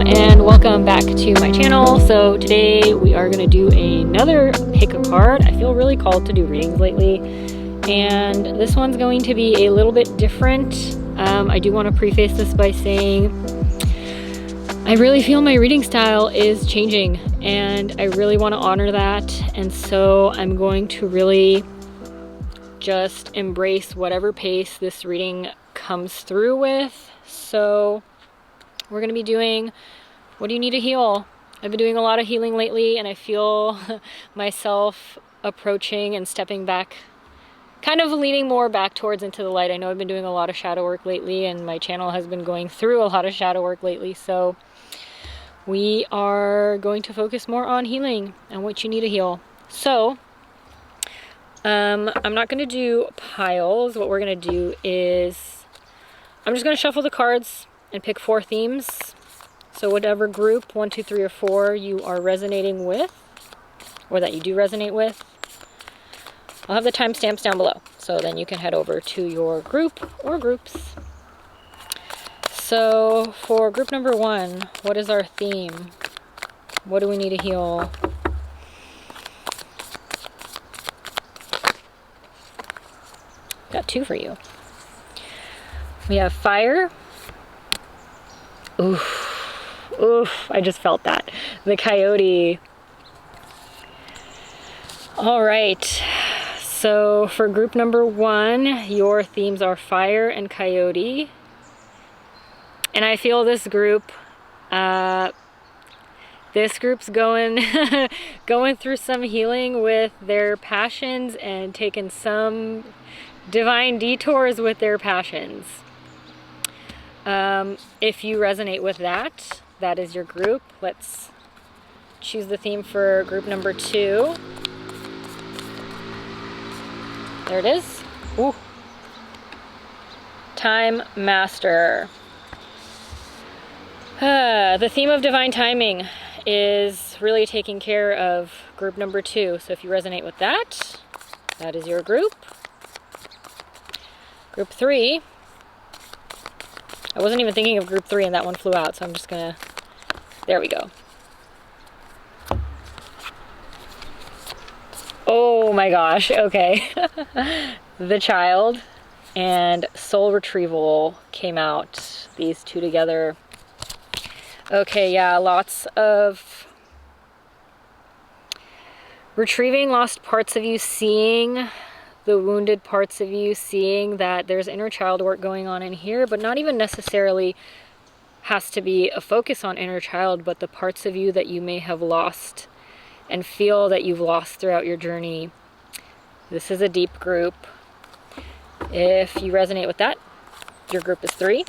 and welcome back to my channel. So today we are going to do another pick a card. I feel really called to do readings lately, and this one's going to be a little bit different. I do want to preface this by saying I really feel my reading style is changing, and I really want to honor that, and so I'm going to really just embrace whatever pace this reading comes through with. So we're going to be doing, what do you need to heal? I've been doing a lot of healing lately, and I feel myself approaching and stepping back, kind of leaning more back towards into the light. I know I've been doing a lot of shadow work lately, and my channel has been going through a lot of shadow work lately. So we are going to focus more on healing and what you need to heal. So I'm not going to do piles. What we're going to do is I'm just going to shuffle the cards and pick 4 themes. So whatever group, 1, 2, 3, or 4, you are resonating with, or that you do resonate with, I'll have the timestamps down below. So then you can head over to your group or groups. So for group number 1, what is our theme? What do we need to heal? Got 2 for you. We have fire. Oof, oof, I just felt that. The coyote. All right, so for group number 1, your themes are fire and coyote. And I feel this group's going going through some healing with their passions and taking some divine detours with their passions. If you resonate with that, that is your group. Let's choose the theme for group number 2. There it is. Ooh. Time Master. The theme of divine timing is really taking care of group number 2. So if you resonate with that, that is your group. Group 3. I wasn't even thinking of group 3 and that one flew out, so I'm just gonna, there we go. Oh my gosh, okay. The Child and Soul Retrieval came out, these 2 together. Okay, yeah, lots of retrieving lost parts of you, seeing the wounded parts of you, seeing that there's inner child work going on in here, but not even necessarily has to be a focus on inner child, but the parts of you that you may have lost and feel that you've lost throughout your journey. This is a deep group. If you resonate with that, your group is 3.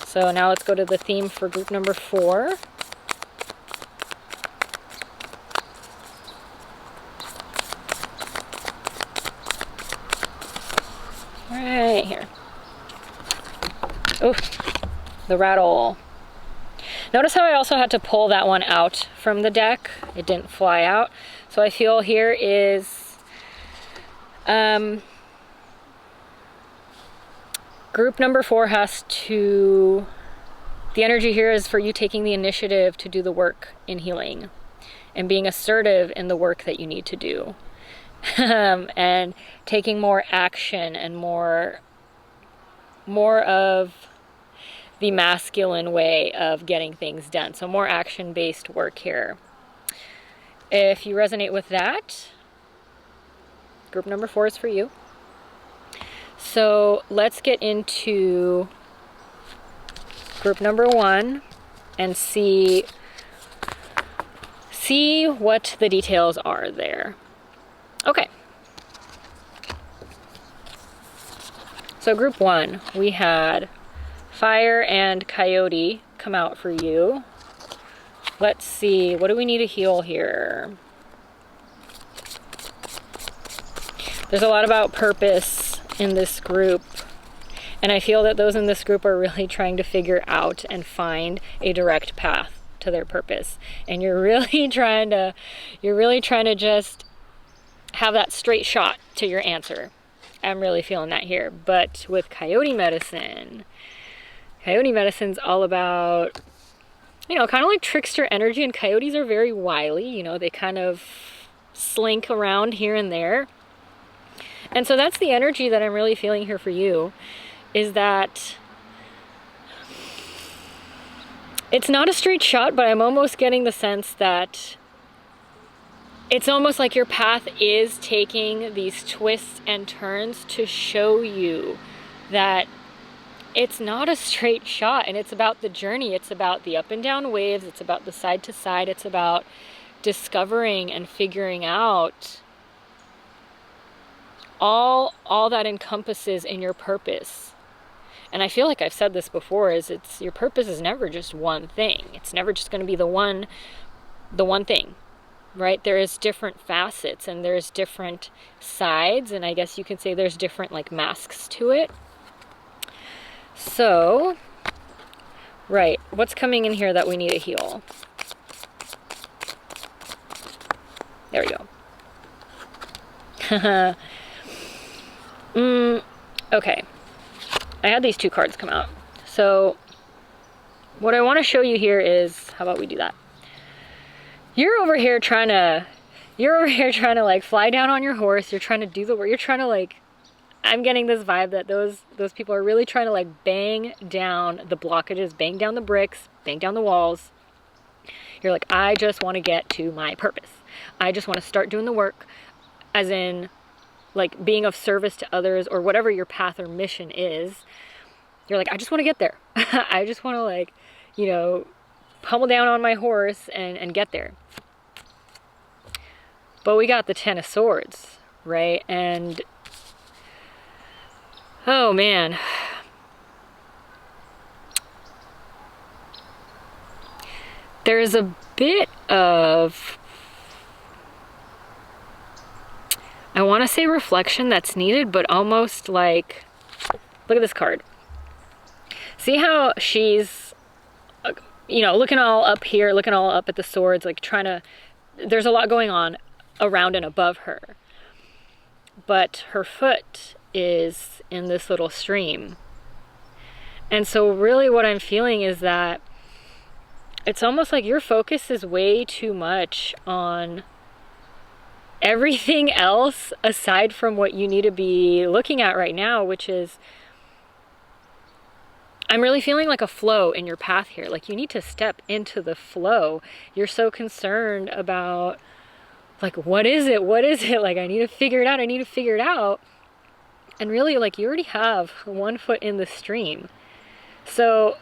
So now let's go to the theme for group number 4. Right here. Oh, the rattle. Notice how I also had to pull that one out from the deck. It didn't fly out. So I feel here is group number 4 has to, the energy here is for you taking the initiative to do the work in healing and being assertive in the work that you need to do. And taking more action and more of the masculine way of getting things done. So more action-based work here. If you resonate with that, group number 4 is for you. So let's get into group number 1 and see what the details are there. Okay. So group 1, we had fire and coyote come out for you. Let's see, what do we need to heal here? There's a lot about purpose in this group, and I feel that those in this group are really trying to figure out and find a direct path to their purpose. And you're really trying to just have that straight shot to your answer. I'm really feeling that here. But with coyote medicine's all about you know, kind of like trickster energy, and coyotes are very wily, you know, they kind of slink around here and there. And so that's the energy that I'm really feeling here for you, is that it's not a straight shot, but I'm almost getting the sense that it's almost like your path is taking these twists and turns to show you that it's not a straight shot, and it's about the journey. It's about the up and down waves. It's about the side to side. It's about discovering and figuring out all that encompasses in your purpose. And I feel like I've said this before, is it's your purpose is never just one thing. It's never just going to be the one thing, right? There is different facets, and there's different sides, and I guess you could say there's different like masks to it. So, right, what's coming in here that we need to heal? There we go. Okay. I had these two cards come out. So what I want to show you here is, how about we do that? You're over here trying to like fly down on your horse. You're trying to do the work. You're trying to like, I'm getting this vibe that those people are really trying to like bang down the blockages, bang down the bricks, bang down the walls. You're like, I just want to get to my purpose. I just want to start doing the work, as in like being of service to others, or whatever your path or mission is. You're like, I just want to get there. I just want to like, you know, pummel down on my horse and get there. But we got the Ten of Swords, right? And oh man, there's a bit of, I want to say reflection that's needed, but almost like, look at this card. See how she's, you know, looking all up here, looking all up at the swords, like trying to, there's a lot going on around and above her. But her foot is in this little stream. And so really what I'm feeling is that it's almost like your focus is way too much on everything else aside from what you need to be looking at right now, which is, I'm really feeling like a flow in your path here. Like you need to step into the flow. You're so concerned about like, what is it? What is it? Like, I need to figure it out. I need to figure it out. And really, like, you already have one foot in the stream. So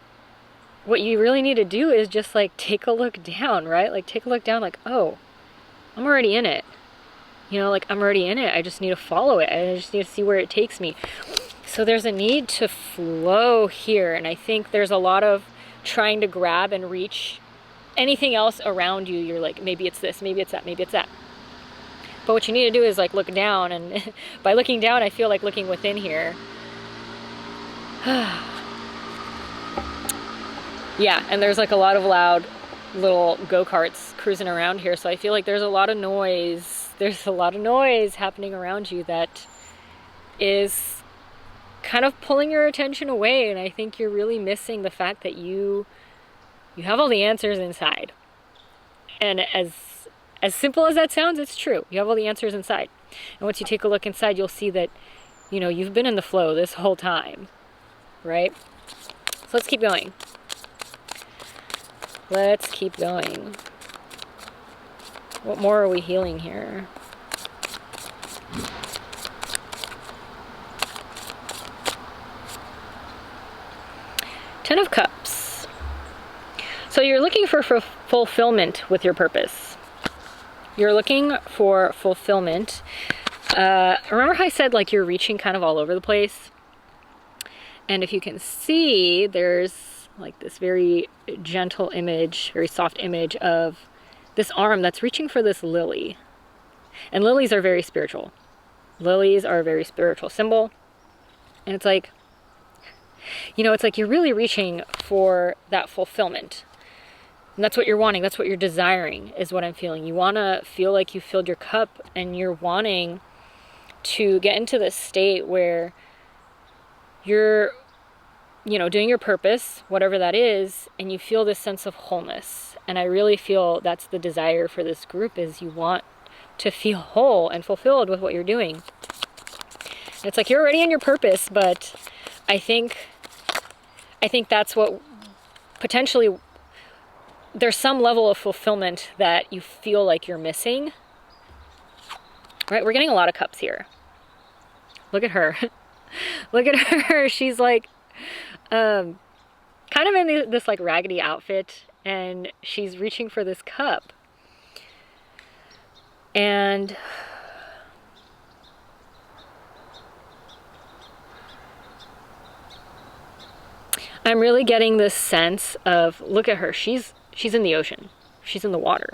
what you really need to do is just like take a look down, right? Like take a look down, like, oh, I'm already in it. You know, like I'm already in it. I just need to follow it. I just need to see where it takes me. So there's a need to flow here. And I think there's a lot of trying to grab and reach anything else around you. You're like, maybe it's this, maybe it's that, maybe it's that. But what you need to do is like look down, and by looking down, I feel like looking within here. Yeah, and there's like a lot of loud little go-karts cruising around here, so I feel like there's a lot of noise. There's a lot of noise happening around you that is kind of pulling your attention away, and I think you're really missing the fact that you have all the answers inside. And as simple as that sounds, it's true. You have all the answers inside. And once you take a look inside, you'll see that, you know, you've been in the flow this whole time, right? So let's keep going. Let's keep going. What more are we healing here? Ten of Cups. So you're looking for fulfillment with your purpose. You're looking for fulfillment. Remember how I said like you're reaching kind of all over the place? And if you can see, there's like this very gentle image, very soft image of this arm that's reaching for this lily. And lilies are very spiritual. Lilies are a very spiritual symbol. And it's like, you know, it's like you're really reaching for that fulfillment. And that's what you're wanting. That's what you're desiring, is what I'm feeling. You want to feel like you filled your cup, and you're wanting to get into this state where you're you know, doing your purpose, whatever that is, and you feel this sense of wholeness. And I really feel that's the desire for this group, is you want to feel whole and fulfilled with what you're doing. And it's like you're already in your purpose, but I think that's what potentially, there's some level of fulfillment that you feel like you're missing. Right? We're getting a lot of cups here. Look at her. Look at her. She's like kind of in this like raggedy outfit, and she's reaching for this cup. And I'm really getting this sense of, look at her. She's in the ocean. She's in the water.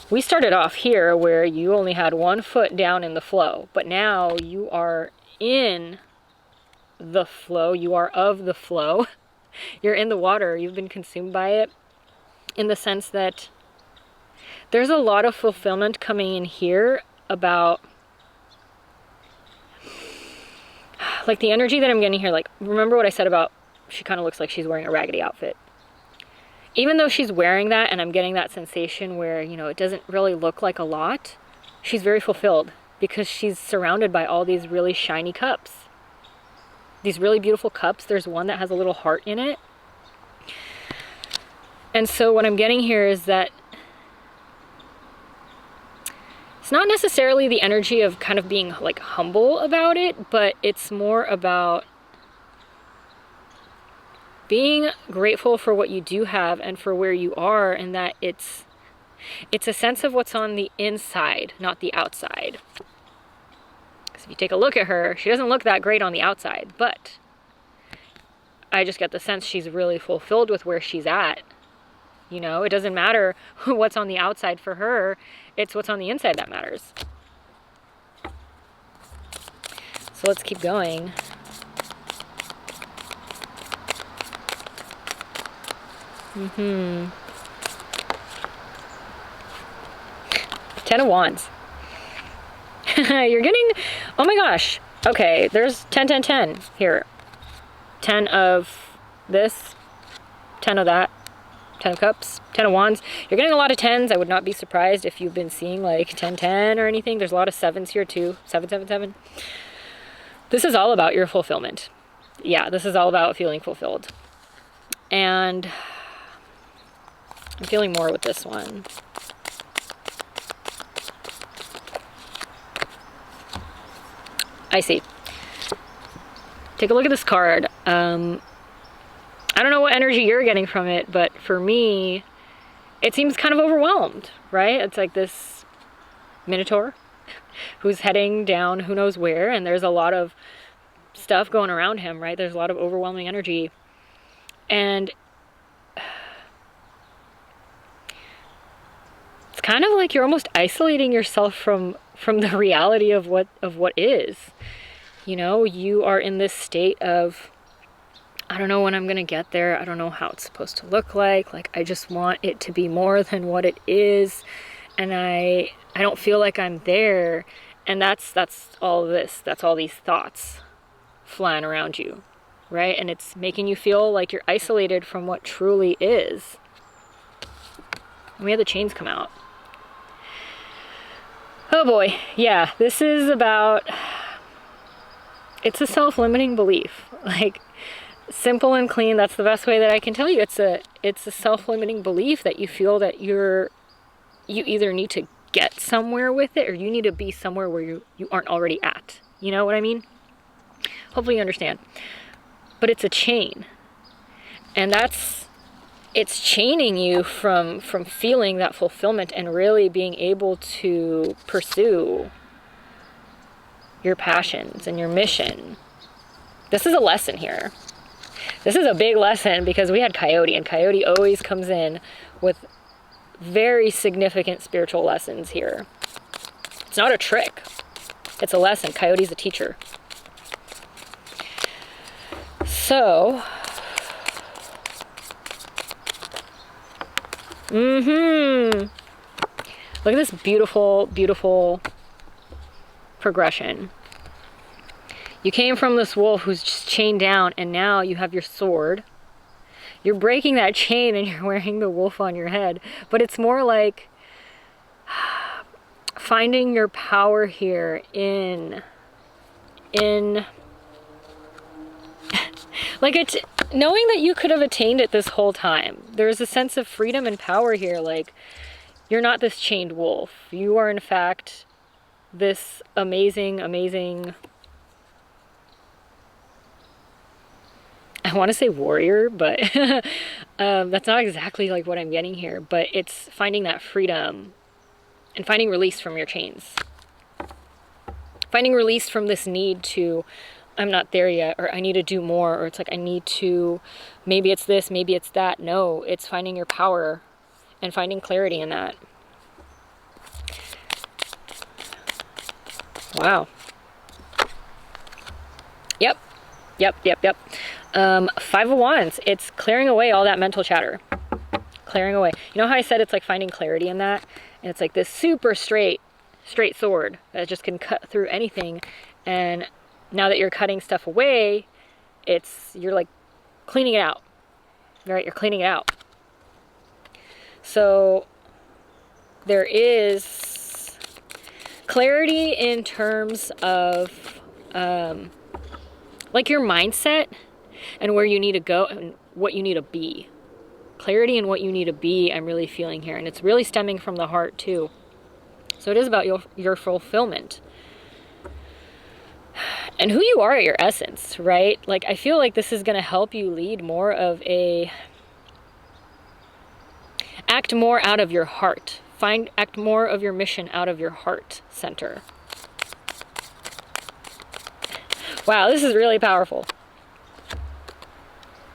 We started off here where you only had 1 foot down in the flow, but now you are in the flow. You are of the flow. You're in the water. You've been consumed by it, in the sense that there's a lot of fulfillment coming in here about, like, the energy that I'm getting here. Like, remember what I said about she kind of looks like she's wearing a raggedy outfit. Even though she's wearing that, and I'm getting that sensation where, you know, it doesn't really look like a lot, she's very fulfilled because she's surrounded by all these really shiny cups. These really beautiful cups. There's one that has a little heart in it. And so what I'm getting here is that it's not necessarily the energy of kind of being like humble about it, but it's more about being grateful for what you do have and for where you are, and that it's a sense of what's on the inside, not the outside. Because if you take a look at her, she doesn't look that great on the outside, but I just get the sense she's really fulfilled with where she's at. You know, it doesn't matter what's on the outside for her, it's what's on the inside that matters. So let's keep going. Ten of Wands. You're getting, oh my gosh. Okay, there's 10, 10, 10 here. 10 of this, 10 of that, 10 of Cups, 10 of Wands. You're getting a lot of 10s. I would not be surprised if you've been seeing like 10, 10 or anything. There's a lot of 7s here too. 7, 7, 7. This is all about your fulfillment. Yeah, this is all about feeling fulfilled. And I'm feeling more with this one. I see. Take a look at this card. I don't know what energy you're getting from it, but for me, it seems kind of overwhelmed, right? It's like this Minotaur who's heading down who knows where, and there's a lot of stuff going around him, right? There's a lot of overwhelming energy. And it's kind of like you're almost isolating yourself from the reality of what is. You know, you are in this state of, I don't know when I'm gonna get there. I don't know how it's supposed to look like. Like, I just want it to be more than what it is, and I don't feel like I'm there. And that's all this. That's all these thoughts flying around you, right? And it's making you feel like you're isolated from what truly is. And we had the chains come out. Oh boy, yeah, this is about, it's a self-limiting belief. Like, simple and clean, that's the best way that I can tell you. It's a self-limiting belief that you feel that you either need to get somewhere with it, or you need to be somewhere where you aren't already at. You know what I mean? Hopefully you understand. But it's a chain. And it's chaining you from feeling that fulfillment and really being able to pursue your passions and your mission. This is a lesson here. This is a big lesson because we had Coyote, and Coyote always comes in with very significant spiritual lessons here. It's not a trick. It's a lesson. Coyote's a teacher. So, look at this beautiful, beautiful progression. You came from this wolf who's just chained down, and now you have your sword. You're breaking that chain and you're wearing the wolf on your head. But it's more like finding your power here in like it's knowing that you could have attained it this whole time. There's a sense of freedom and power here. Like, you're not this chained wolf. You are in fact this amazing, I want to say warrior, but that's not exactly like what I'm getting here. But it's finding that freedom and finding release from your chains. Finding release from this need to, I'm not there yet, or I need to do more, or it's like I need to, maybe it's this, maybe it's that. No, it's finding your power and finding clarity in that. Wow. Yep. 5 of Wands. It's clearing away all that mental chatter. Clearing away. You know how I said it's like finding clarity in that? And it's like this super straight sword that just can cut through anything. And now that you're cutting stuff away, you're like cleaning it out. Right? You're cleaning it out. So there is clarity in terms of like your mindset and where you need to go and what you need to be. Clarity in what you need to be, I'm really feeling here. And it's really stemming from the heart too. So it is about your fulfillment. And who you are at your essence, right? Like, I feel like this is going to help you lead more of act more out of your heart. Act more of your mission out of your heart center. Wow, this is really powerful.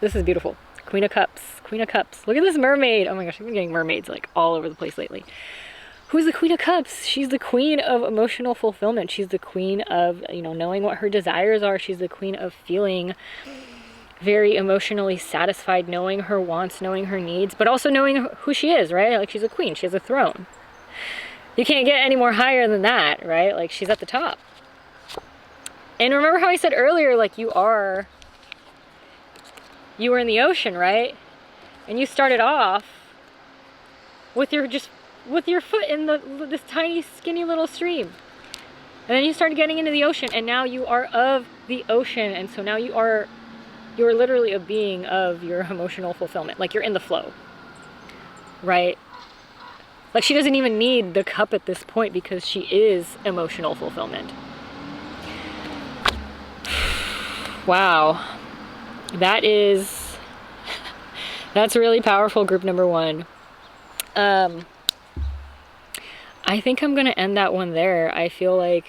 This is beautiful. Queen of Cups. Queen of Cups. Look at this mermaid. Oh my gosh, I've been getting mermaids like all over the place lately. Who's the Queen of Cups? She's the queen of emotional fulfillment. She's the queen of, knowing what her desires are. She's the queen of feeling very emotionally satisfied, knowing her wants, knowing her needs, but also knowing who she is, right? Like, she's a queen. She has a throne. You can't get any more higher than that, right? Like, she's at the top. And remember how I said earlier, like, you were in the ocean, right? And you started off with your foot in this tiny, skinny little stream. And then you started getting into the ocean, and now you are of the ocean. And so now you're literally a being of your emotional fulfillment. Like, you're in the flow, right? Like, she doesn't even need the cup at this point because she is emotional fulfillment. Wow. That's really powerful, group number 1. I think I'm going to end that one there. I feel like...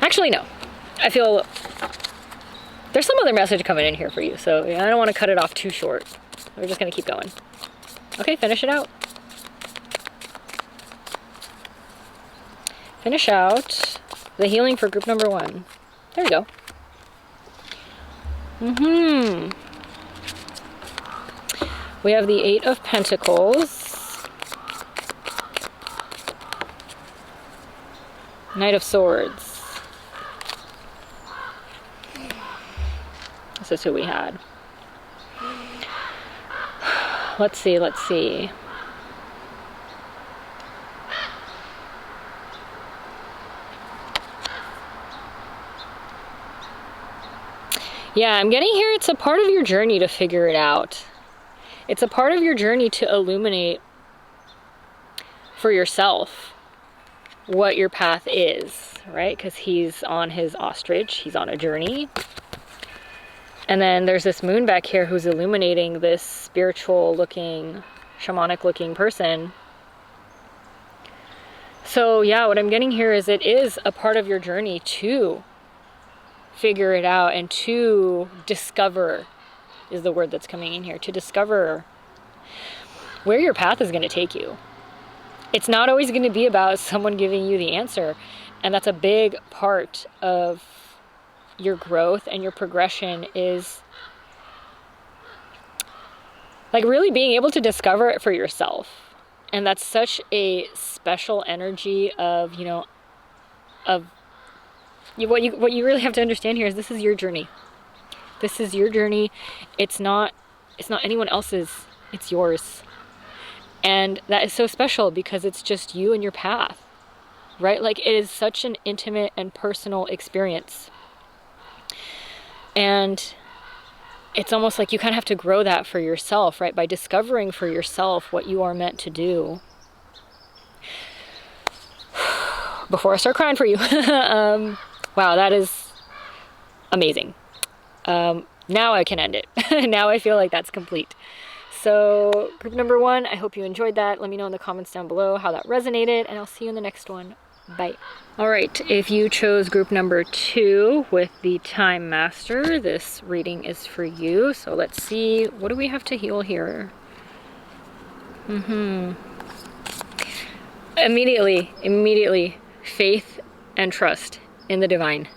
Actually, no. I feel... There's some other message coming in here for you, so I don't want to cut it off too short. We're just going to keep going. Okay, finish it out. Finish out the healing for group number 1. There we go. We have the 8 of Pentacles. Knight of Swords. This is who we had. Let's see. Yeah, I'm getting here it's a part of your journey to figure it out. It's a part of your journey to illuminate for yourself what your path is, right? Because he's on his ostrich, he's on a journey. And then there's this moon back here who's illuminating this spiritual looking, shamanic looking person. So yeah, what I'm getting here is it is a part of your journey to figure it out and to discover is the word that's coming in here, to discover where your path is going to take you. It's not always going to be about someone giving you the answer. And that's a big part of your growth and your progression, is like really being able to discover it for yourself. And that's such a special energy of, what you really have to understand here is this is your journey. This is your journey. It's not anyone else's. It's yours. And that is so special because it's just you and your path, right? Like, it is such an intimate and personal experience. And it's almost like you kind of have to grow that for yourself, right? By discovering for yourself what you are meant to do. Before I start crying for you. Wow, that is amazing. Now I can end it. Now I feel like that's complete. So group number 1, I hope you enjoyed that. Let me know in the comments down below how that resonated, and I'll see you in the next one. Bye. All right, if you chose group number 2 with the Time Master, this reading is for you. So let's see, what do we have to heal here? Immediately, faith and trust in the divine.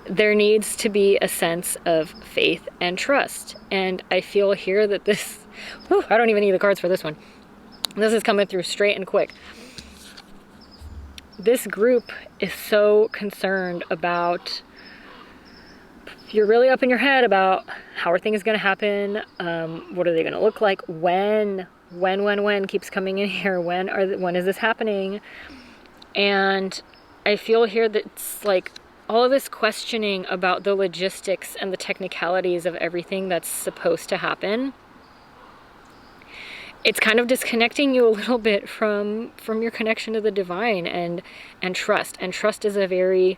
There needs to be a sense of faith and trust. And I feel here that this, I don't even need the cards for this one. This is coming through straight and quick. This group is so concerned about, you're really up in your head about how are things going to happen? What are they going to look like? When keeps coming in here. When is this happening? And I feel here that it's like all of this questioning about the logistics and the technicalities of everything that's supposed to happen. It's kind of disconnecting you a little bit from your connection to the divine and trust. And trust is a very,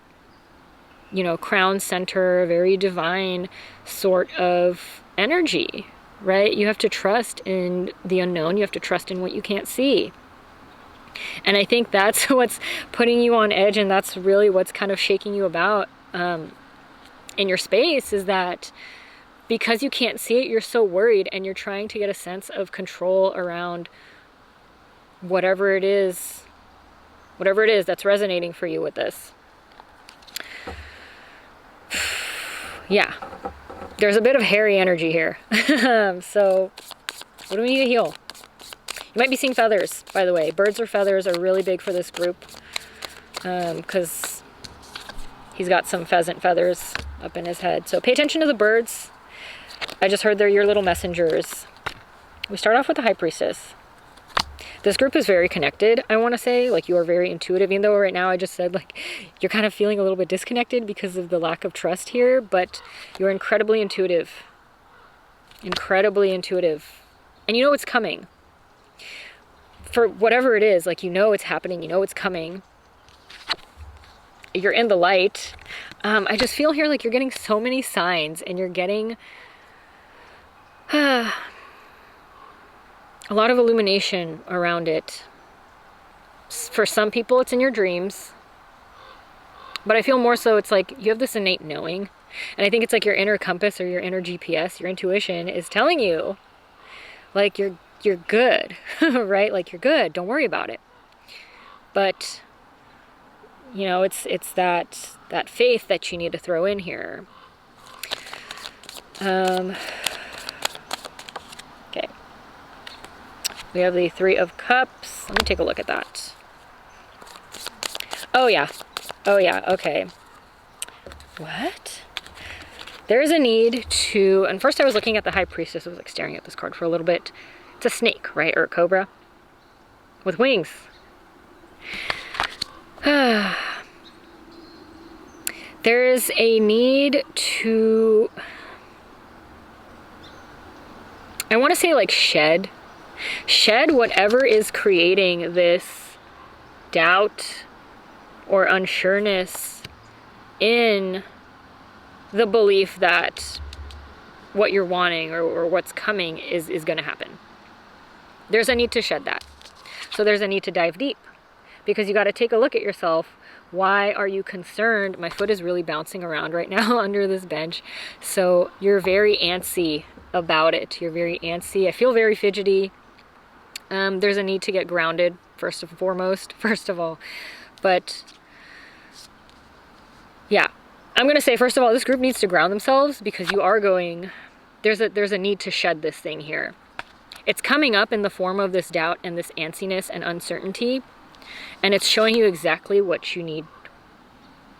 crown center, very divine sort of energy, right? You have to trust in the unknown. You have to trust in what you can't see. And I think that's what's putting you on edge, and that's really what's kind of shaking you about in your space, is that because you can't see it, you're so worried, and you're trying to get a sense of control around whatever it is that's resonating for you with this. Yeah, there's a bit of hairy energy here. So what do we need to heal? You might be seeing feathers, by the way. Birds or feathers are really big for this group because he's got some pheasant feathers up in his head. So pay attention to the birds. I just heard they're your little messengers. We start off with the High Priestess. This group is very connected, I want to say. Like, you are very intuitive, even though right now I just said, like, you're kind of feeling a little bit disconnected because of the lack of trust here, but you're incredibly intuitive. Incredibly intuitive. And you know it's coming. For whatever it is, like, it's happening, it's coming. You're in the light. I just feel here like you're getting so many signs, and you're getting a lot of illumination around it. For some people, it's in your dreams. But I feel more so it's like you have this innate knowing. And I think it's like your inner compass or your inner GPS, your intuition is telling you, like, you're good, right? Like, you're good. Don't worry about it. But, it's that faith that you need to throw in here. Okay. We have the 3 of Cups. Let me take a look at that. Oh, yeah. Okay. What? There's a need to, and first I was looking at the High Priestess. I was like staring at this card for a little bit. It's a snake, right? Or a cobra with wings. There is a need to, I want to say, like, shed whatever is creating this doubt or unsureness in the belief that what you're wanting or what's coming is going to happen. There's a need to shed that. So there's a need to dive deep, because you got to take a look at yourself. Why are you concerned? My foot is really bouncing around right now under this bench. So you're very antsy about it. You're very antsy. I feel very fidgety. There's a need to get grounded, first of all. But yeah, I'm going to say, first of all, this group needs to ground themselves, because you are going, there's a need to shed this thing here. It's coming up in the form of this doubt and this antsiness and uncertainty. And it's showing you exactly what you need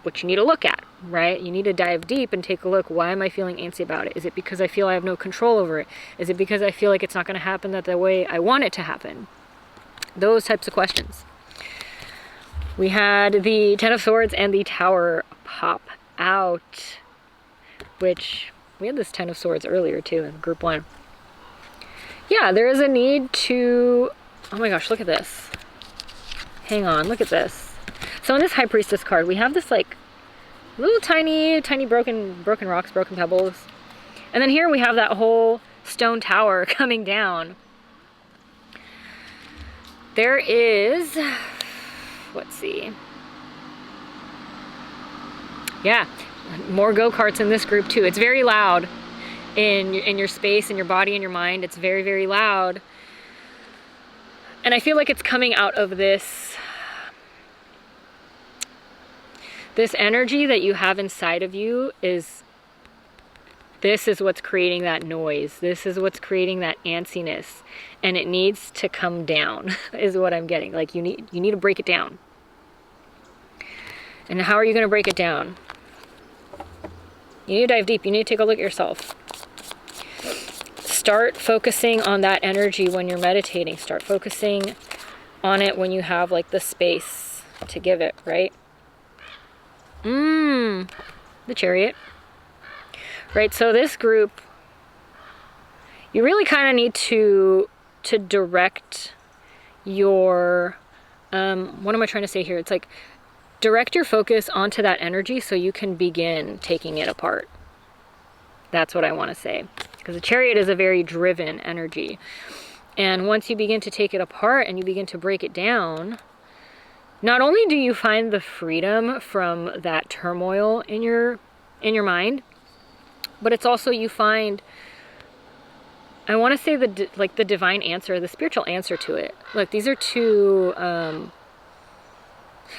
to look at, right? You need to dive deep and take a look. Why am I feeling antsy about it? Is it because I feel I have no control over it? Is it because I feel like it's not going to happen the way I want it to happen? Those types of questions. We had the Ten of Swords and the Tower pop out, which we had this Ten of Swords earlier too in group 1. Yeah, there is a need to, oh my gosh, look at this. Hang on, look at this. So in this High Priestess card, we have this like little tiny broken rocks, broken pebbles. And then here we have that whole stone tower coming down. There is, let's see. Yeah, more go-karts in this group too. It's very loud in your space, in your body, in your mind. It's very, very loud. And I feel like it's coming out of this energy that you have inside of you this is what's creating that noise. This is what's creating that antsiness. And it needs to come down, is what I'm getting. Like you need to break it down. And how are you going to break it down? You need to dive deep. You need to take a look at yourself. Start focusing on that energy when you're meditating. Start focusing on it when you have like the space to give it, right? The Chariot. Right, so this group, you really kind of need to direct your, what am I trying to say here? It's like, direct your focus onto that energy so you can begin taking it apart. That's what I want to say. Because the Chariot is a very driven energy. And once you begin to take it apart and you begin to break it down, not only do you find the freedom from that turmoil in your mind, but it's also you find, I want to say the divine answer, the spiritual answer to it. Look, these are two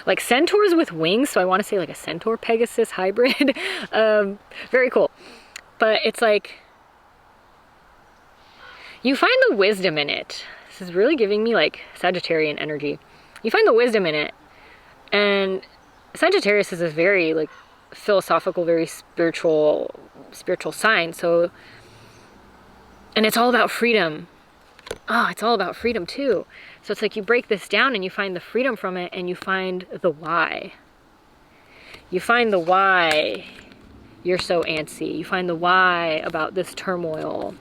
like centaurs with wings, so I want to say like a centaur Pegasus hybrid. Very cool. But it's like you find the wisdom in it. This is really giving me like Sagittarian energy. You find the wisdom in it. And Sagittarius is a very like philosophical, very spiritual sign. So, and it's all about freedom. Oh, it's all about freedom too. So it's like you break this down and you find the freedom from it, and you find the why. You find the why you're so antsy. You find the why about this turmoil.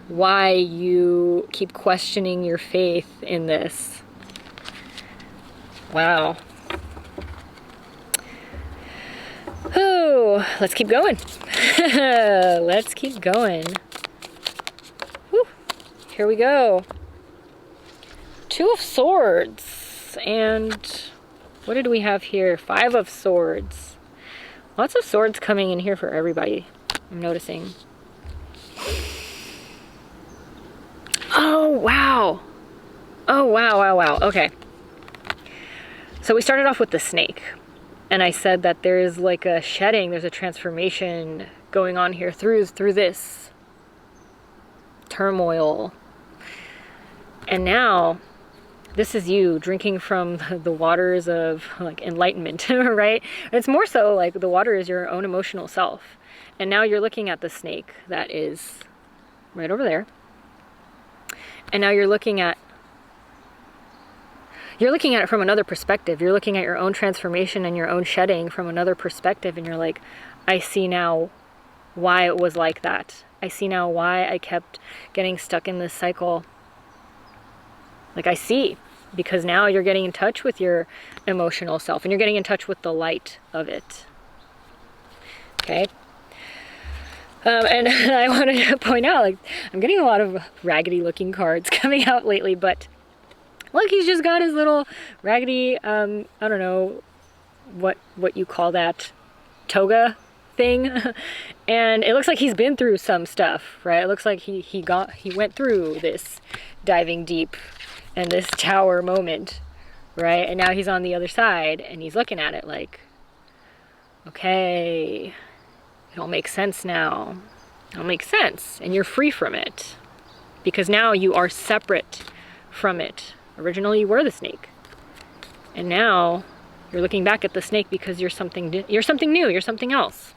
Why you keep questioning your faith in this. Wow. Oh, let's keep going. Let's keep going. Whew. Here we go. Two of Swords. And what did we have here? Five of Swords. Lots of swords coming in here for everybody, I'm noticing. Oh, wow. Oh, wow. Okay. So we started off with the snake. And I said that there is like a shedding, there's a transformation going on here through this turmoil. And now, this is you drinking from the waters of like enlightenment, right? It's more so like the water is your own emotional self. And now you're looking at the snake that is right over there. And now you're looking at it from another perspective. You're looking at your own transformation and your own shedding from another perspective. And you're like, I see now why it was like that. I see now why I kept getting stuck in this cycle. Like I see, because now you're getting in touch with your emotional self and you're getting in touch with the light of it. Okay. And I wanted to point out, like, I'm getting a lot of raggedy looking cards coming out lately, but look, he's just got his little raggedy, I don't know what you call that, toga thing. And it looks like he's been through some stuff, right? It looks like he went through this diving deep and this tower moment, right? And now he's on the other side and he's looking at it like, okay, it all makes sense now. It all makes sense. And you're free from it because now you are separate from it. Originally you were the snake. And now you're looking back at the snake because you're something new, you're something else.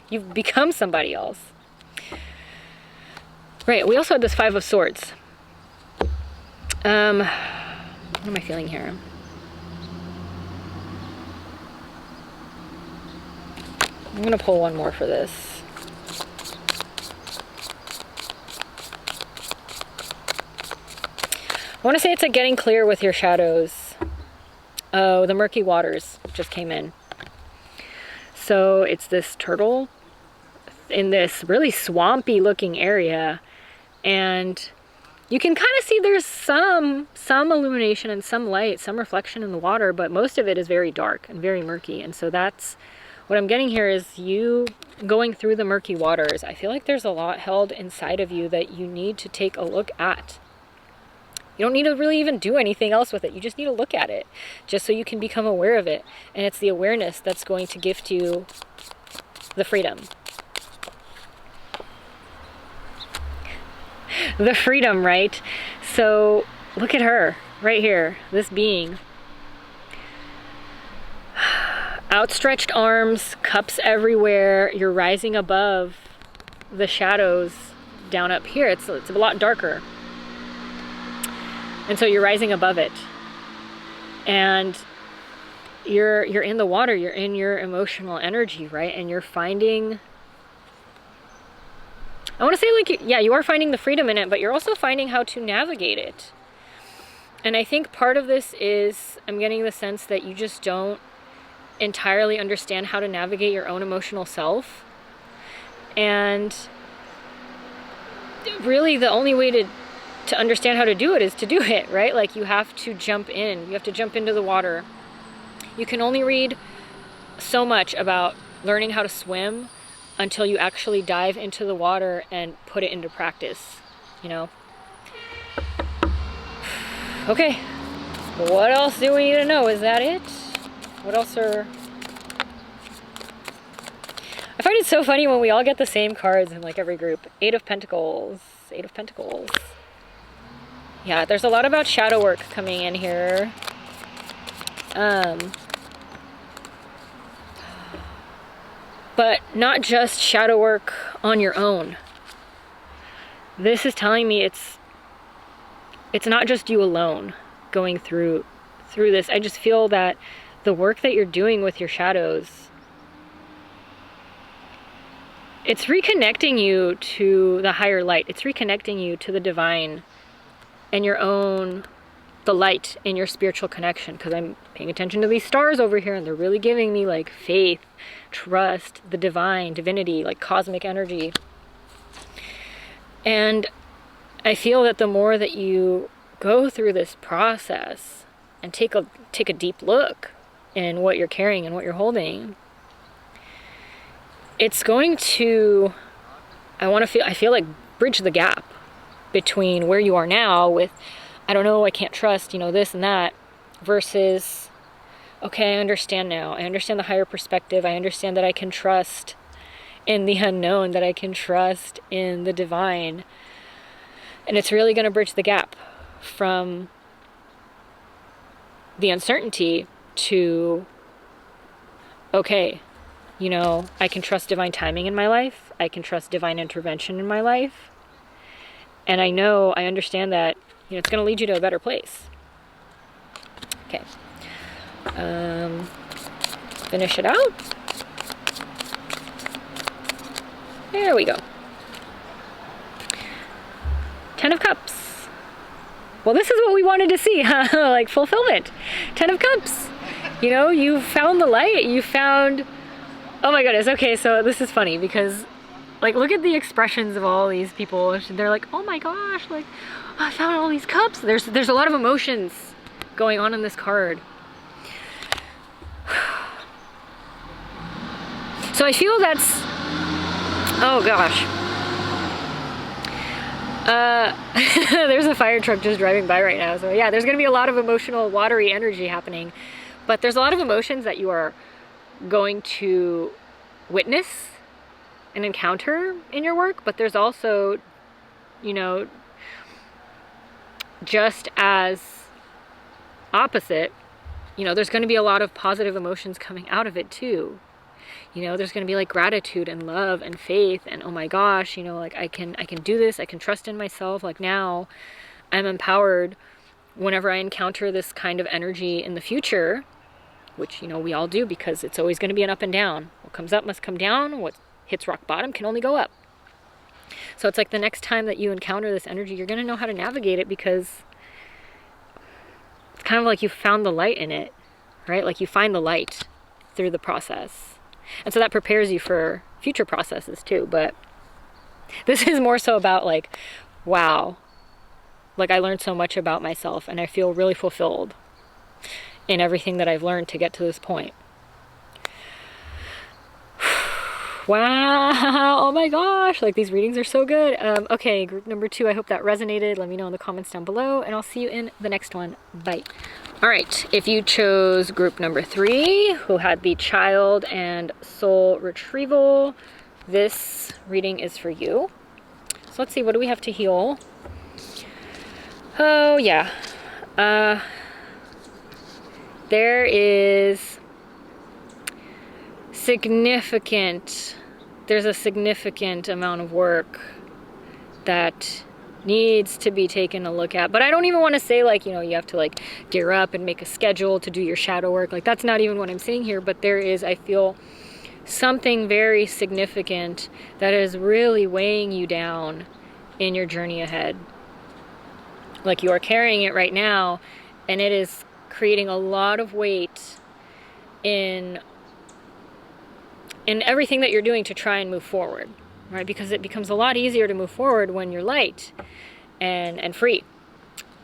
You've become somebody else. Right, we also had this Five of Swords. What am I feeling here? I'm gonna pull one more for this. I want to say it's like getting clear with your shadows. Oh, the murky waters just came in. So it's this turtle in this really swampy looking area, and you can kind of see there's some illumination and some light, some reflection in the water, but most of it is very dark and very murky. And so that's what I'm getting here, is you going through the murky waters. I feel like there's a lot held inside of you that you need to take a look at. You don't need to really even do anything else with it. You just need to look at it just so you can become aware of it. And it's the awareness that's going to gift you the freedom. The freedom, right? So look at her right here, this being. Outstretched arms, cups everywhere. You're rising above the shadows down up here. It's a lot darker. And so you're rising above it. And you're in the water, you're in your emotional energy, right? And you're finding, I want to say, like, yeah, you are finding the freedom in it, but you're also finding how to navigate it. And I think part of this is, I'm getting the sense that you just don't entirely understand how to navigate your own emotional self. And really the only way to understand how to do it is to do it, right? Like, you have to jump in. You have to jump into the water. You can only read so much about learning how to swim until you actually dive into the water and put it into practice, you know? Okay, what else do we need to know? Is that it? What else are... I find it so funny when we all get the same cards in like every group. Eight of Pentacles. Eight of Pentacles. Yeah, there's a lot about shadow work coming in here. But not just shadow work on your own. This is telling me it's not just you alone going through this. I just feel that the work that you're doing with your shadows, it's reconnecting you to the higher light. It's reconnecting you to the divine and your own, the light in your spiritual connection. Because I'm paying attention to these stars over here, and they're really giving me like faith, trust, the divine, divinity, like cosmic energy. And I feel that the more that you go through this process and take a deep look in what you're carrying and what you're holding, it's going to, I feel like bridge the gap between where you are now with, I don't know, I can't trust, you know, this and that, versus, okay, I understand now. I understand the higher perspective. I understand that I can trust in the unknown, that I can trust in the divine. And it's really going to bridge the gap from the uncertainty to, okay, you know, I can trust divine timing in my life. I can trust divine intervention in my life. And I understand that, you know, it's going to lead you to a better place. Okay. Finish it out. There we go. 10 of Cups. Well, this is what we wanted to see, huh? Like fulfillment. 10 of Cups. You know, you found the light. You found... Oh my goodness. Okay, so this is funny because, like, look at the expressions of all these people. They're like, oh my gosh, like, I found all these cups. There's a lot of emotions going on in this card. So I feel that's... Oh gosh. There's a fire truck just driving by right now. So yeah, there's going to be a lot of emotional, watery energy happening. But there's a lot of emotions that you are going to witness and encounter in your work. But there's also, you know, just as opposite, you know, there's going to be a lot of positive emotions coming out of it too. You know, there's going to be like gratitude and love and faith and, oh my gosh, you know, like I can do this. I can trust in myself. Like now I'm empowered whenever I encounter this kind of energy in the future, which, you know, we all do, because it's always going to be an up and down. What comes up must come down. What hits rock bottom can only go up. So it's like the next time that you encounter this energy, you're going to know how to navigate it, because it's kind of like you found the light in it, right? Like you find the light through the process. And so that prepares you for future processes too. But this is more so about like, wow, like I learned so much about myself and I feel really fulfilled in everything that I've learned to get to this point. Wow, oh my gosh, like these readings are so good. Okay, group number 2, I hope that resonated. Let me know in the comments down below, and I'll see you in the next one. Bye. All right, if you chose group number 3, who had the child and soul retrieval, this reading is for you. So let's see, what do we have to heal? Oh yeah, there is there's a significant amount of work that needs to be taken a look at. But I don't even want to say like, you know, you have to like gear up and make a schedule to do your shadow work. Like that's not even what I'm saying here, but there is, I feel, something very significant that is really weighing you down in your journey ahead. Like you are carrying it right now, and it is creating a lot of weight in everything that you're doing to try and move forward, right? Because it becomes a lot easier to move forward when you're light and free.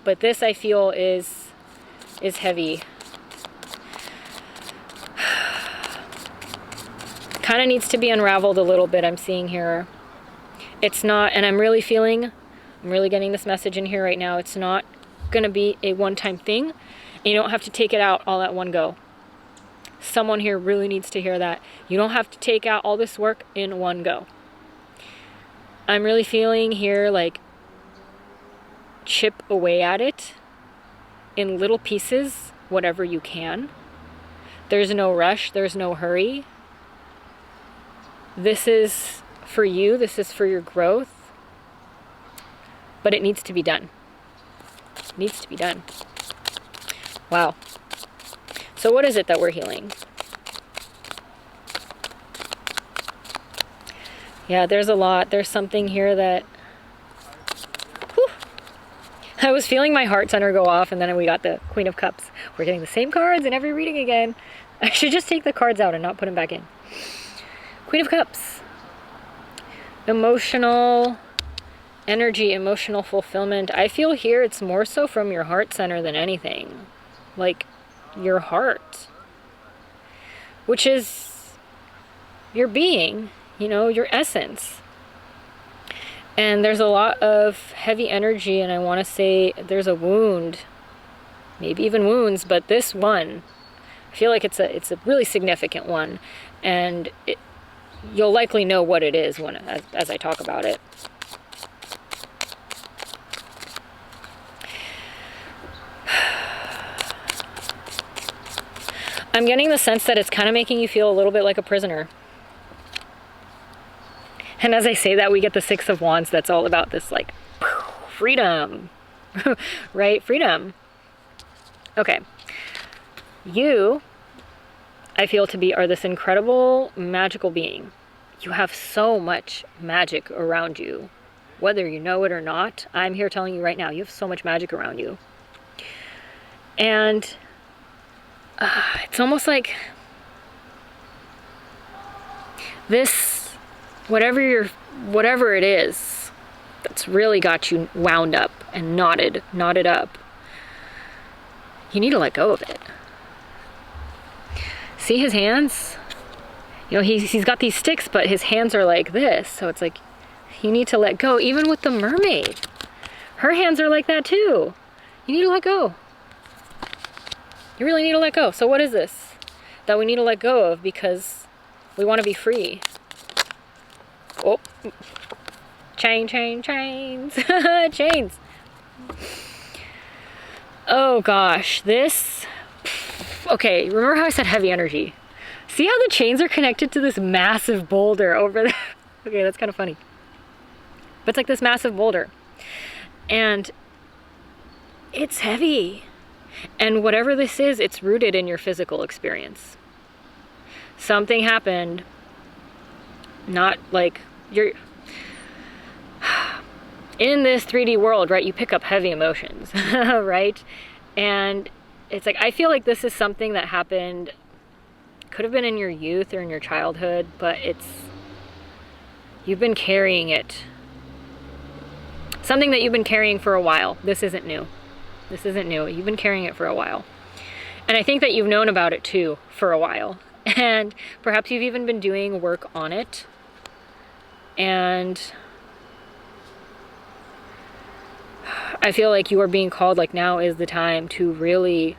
But this, I feel, is heavy. Kind of needs to be unraveled a little bit, I'm seeing here. It's not, and I'm really getting this message in here right now. It's not going to be a one-time thing. And you don't have to take it out all at one go. Someone here really needs to hear that. You don't have to take out all this work in one go. I'm really feeling here like chip away at it in little pieces, whatever you can. There's no rush. There's no hurry. This is for you. This is for your growth. But it needs to be done. It needs to be done. Wow. So what is it that we're healing? Yeah, there's a lot. There's something here that... Whew, I was feeling my heart center go off, and then we got the Queen of Cups. We're getting the same cards in every reading again. I should just take the cards out and not put them back in. Queen of Cups. Emotional energy, emotional fulfillment. I feel here it's more so from your heart center than anything. Like your heart, which is your being, you know, your essence. And there's a lot of heavy energy, and I want to say there's a wound, maybe even wounds, but this one, I feel like it's a really significant one, and you'll likely know what it is as I talk about it. I'm getting the sense that it's kind of making you feel a little bit like a prisoner. And as I say that, we get the 6 of Wands. That's all about this like freedom, right? Freedom. Okay. You, I feel to be, are this incredible magical being. You have so much magic around you, whether you know it or not. I'm here telling you right now, you have so much magic around you. And it's almost like this, whatever it is that's really got you wound up and knotted up, you need to let go of it. See his hands? You know, he's got these sticks, but his hands are like this. So it's like, you need to let go. Even with the mermaid, her hands are like that too. You need to let go. You really need to let go. So what is this that we need to let go of because we want to be free? Oh, chains. Chains. Oh gosh, this, Okay, remember how I said heavy energy? See how the chains are connected to this massive boulder over there? Okay, that's kind of funny. But it's like this massive boulder. And it's heavy. And whatever this is, it's rooted in your physical experience. Something happened, not like you're in this 3D world, right? You pick up heavy emotions, right? And it's like, I feel like this is something that happened, could have been in your youth or in your childhood, but you've been carrying it. Something that you've been carrying for a while. This isn't new. This isn't new. You've been carrying it for a while. And I think that you've known about it too for a while. And perhaps you've even been doing work on it. And I feel like you are being called, like now is the time to really,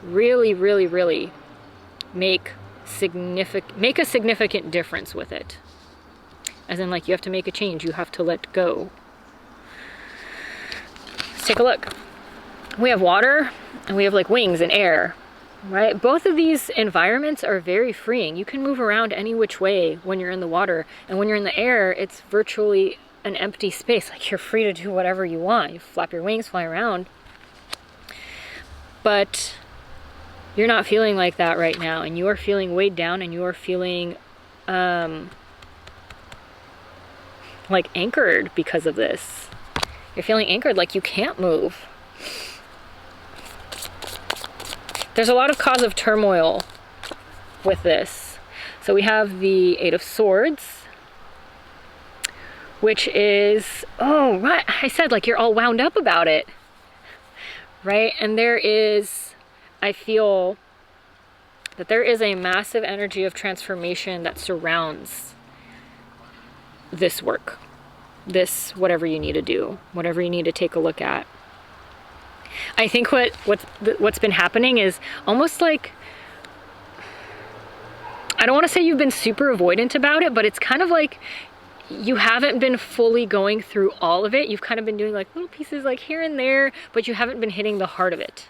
really, really, really make a significant difference with it. As in, like, you have to make a change. You have to let go. Let's take a look. We have water and we have like wings and air, right? Both of these environments are very freeing. You can move around any which way when you're in the water, and when you're in the air, it's virtually an empty space. Like, you're free to do whatever you want. You flap your wings, fly around. But you're not feeling like that right now, and you are feeling weighed down, and you are feeling like anchored because of this. You're feeling anchored, like you can't move. There's a lot of cause of turmoil with this. So we have the Eight of Swords, which is, oh, right, I said, like, you're all wound up about it, right? And there is, I feel that there is a massive energy of transformation that surrounds this work, this, whatever you need to do, whatever you need to take a look at. I think what's been happening is almost like, I don't want to say you've been super avoidant about it, but it's kind of like you haven't been fully going through all of it. You've kind of been doing like little pieces like here and there, but you haven't been hitting the heart of it.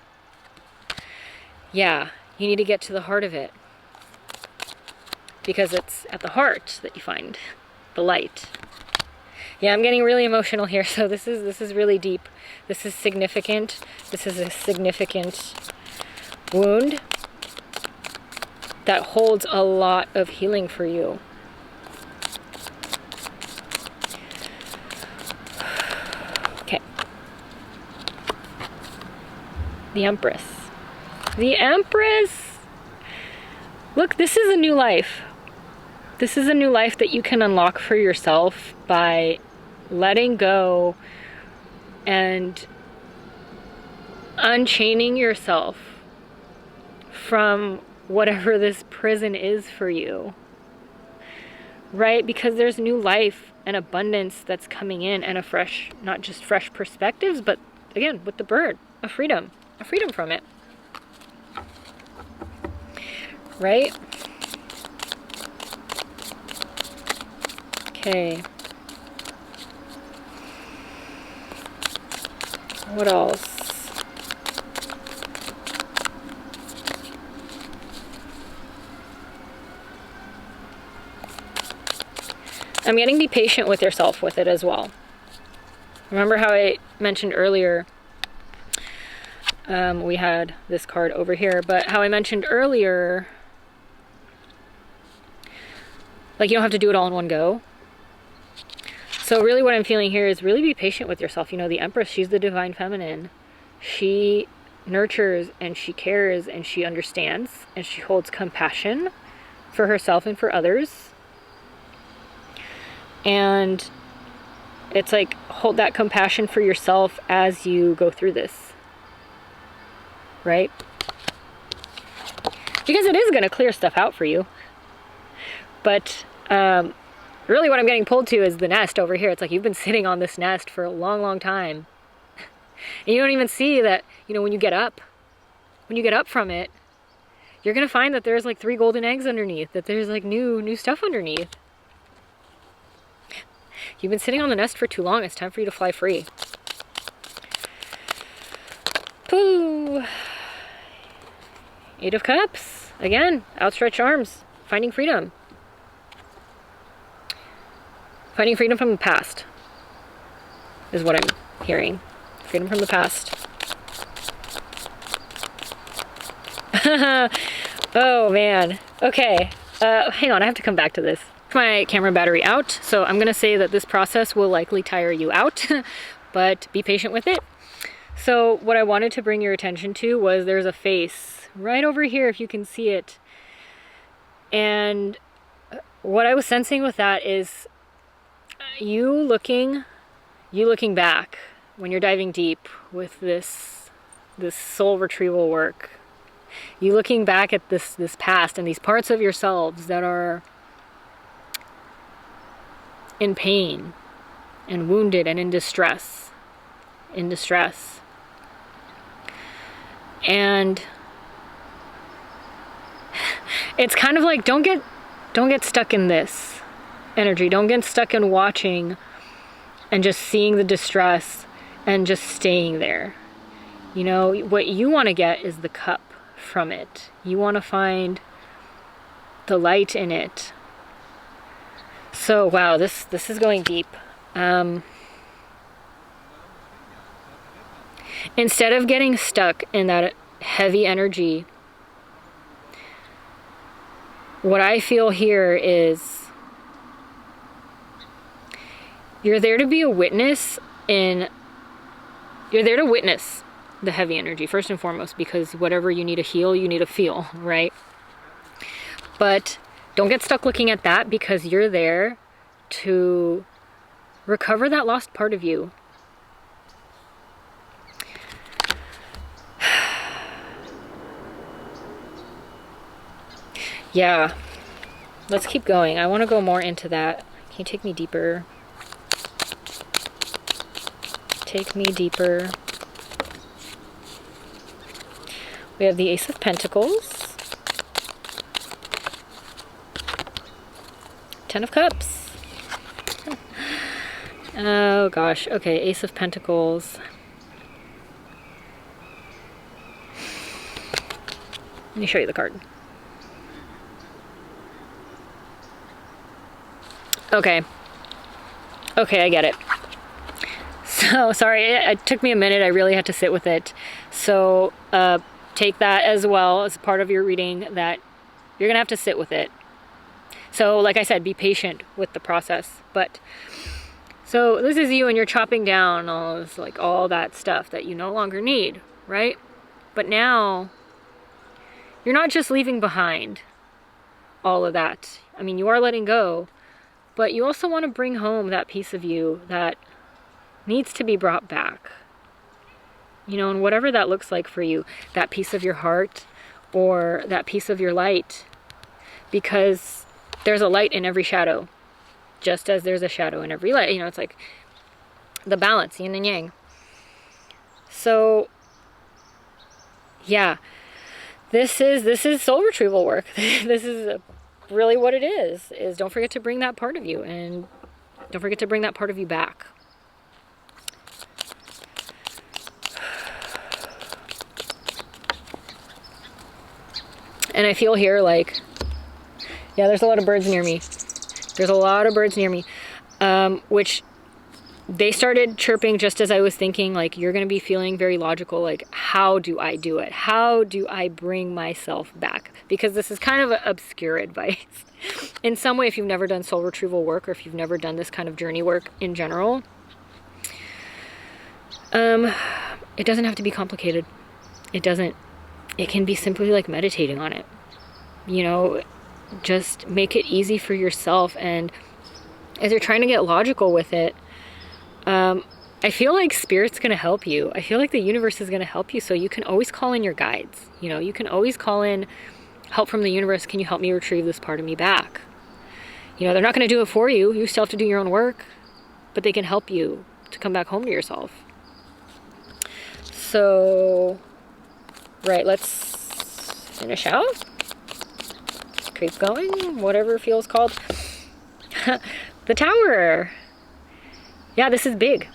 Yeah, you need to get to the heart of it, because it's at the heart that you find the light. Yeah, I'm getting really emotional here, so this is really deep. This is significant. This is a significant wound that holds a lot of healing for you. Okay. The Empress. The Empress! Look, this is a new life. This is a new life that you can unlock for yourself by letting go and unchaining yourself from whatever this prison is for you, right? Because there's new life and abundance that's coming in, and a fresh, not just fresh perspectives, but again, with the bird, a freedom from it, right? Okay. What else? I'm getting be patient with yourself with it as well. Remember how I mentioned earlier, we had this card over here, but how I mentioned earlier, like, you don't have to do it all in one go. So really what I'm feeling here is really be patient with yourself. You know, the Empress, she's the divine feminine. She nurtures and she cares and she understands and she holds compassion for herself and for others. And it's like, hold that compassion for yourself as you go through this, right? Because it is going to clear stuff out for you. But really what I'm getting pulled to is the nest over here. It's like you've been sitting on this nest for a long, long time. And you don't even see that, you know, when you get up from it, you're going to find that there's like 3 golden eggs underneath, that there's like new stuff underneath. You've been sitting on the nest for too long. It's time for you to fly free. Pooh. Eight of Cups. Again, outstretched arms. Finding freedom. Finding freedom from the past is what I'm hearing. Freedom from the past. Oh, man. Okay. Hang on, I have to come back to this. My camera battery out, so I'm gonna say that this process will likely tire you out, but be patient with it. So what I wanted to bring your attention to was there's a face right over here, if you can see it. And what I was sensing with that is you looking back when you're diving deep with this soul retrieval work. You looking back at this past and these parts of yourselves that are in pain and wounded and in distress. And it's kind of like, don't get stuck in this energy. Don't get stuck in watching and just seeing the distress and just staying there. You know, what you want to get is the cup from it. You want to find the light in it. So wow, this is going deep. Instead of getting stuck in that heavy energy, what I feel here is you're there to be a witness you're there to witness the heavy energy, first and foremost, because whatever you need to heal, you need to feel, right? But don't get stuck looking at that, because you're there to recover that lost part of you. Yeah, let's keep going. I want to go more into that. Can you take me deeper? Take me deeper. We have the Ace of Pentacles. 10 of Cups. Oh gosh, okay, Ace of Pentacles. Let me show you the card. Okay, I get it. So, sorry, it took me a minute. I really had to sit with it. So, take that as well as part of your reading, that you're going to have to sit with it. So, like I said, be patient with the process. But, so this is you, and you're chopping down all that stuff that you no longer need, right? But now, you're not just leaving behind all of that. I mean, you are letting go, but you also want to bring home that piece of you that needs to be brought back. You know, and whatever that looks like for you, that piece of your heart or that piece of your light, because there's a light in every shadow, just as there's a shadow in every light. You know, it's like the balance, yin and yang. So, yeah, this is soul retrieval work. This is really what it is don't forget to bring that part of you, and don't forget to bring that part of you back. And I feel here like, yeah, there's a lot of birds near me. Which they started chirping just as I was thinking, like, you're going to be feeling very logical, like, how do I do it? How do I bring myself back? Because this is kind of obscure advice. In some way, if you've never done soul retrieval work, or if you've never done this kind of journey work in general, it doesn't have to be complicated. It doesn't. It can be simply like meditating on it. You know, just make it easy for yourself. And as you're trying to get logical with it, I feel like Spirit's going to help you. I feel like the universe is going to help you. So you can always call in your guides. You know, you can always call in help from the universe. Can you help me retrieve this part of me back? You know, they're not going to do it for you. You still have to do your own work, but they can help you to come back home to yourself. So, right, let's finish out. Keep going, whatever feels called. The Tower. Yeah, this is big.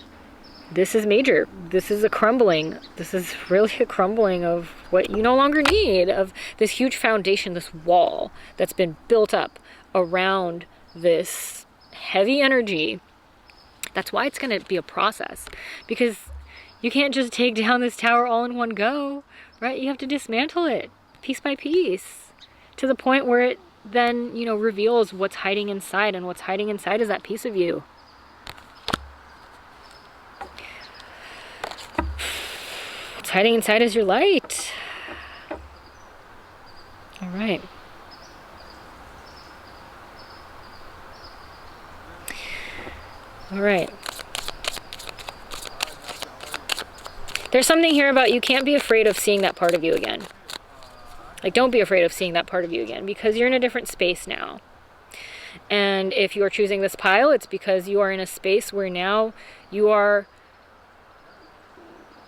this is major. This is a crumbling. This is really a crumbling of what you no longer need, of this huge foundation, this wall that's been built up around this heavy energy. That's why it's going to be a process, because you can't just take down this tower all in one go, right? You have to dismantle it piece by piece to the point where it then, you know, reveals what's hiding inside, and what's hiding inside is that piece of you. What's hiding inside is your light. All right. All right. There's something here about you can't be afraid of seeing that part of you again. Like, don't be afraid of seeing that part of you again, because you're in a different space now. And if you are choosing this pile, it's because you are in a space where now you are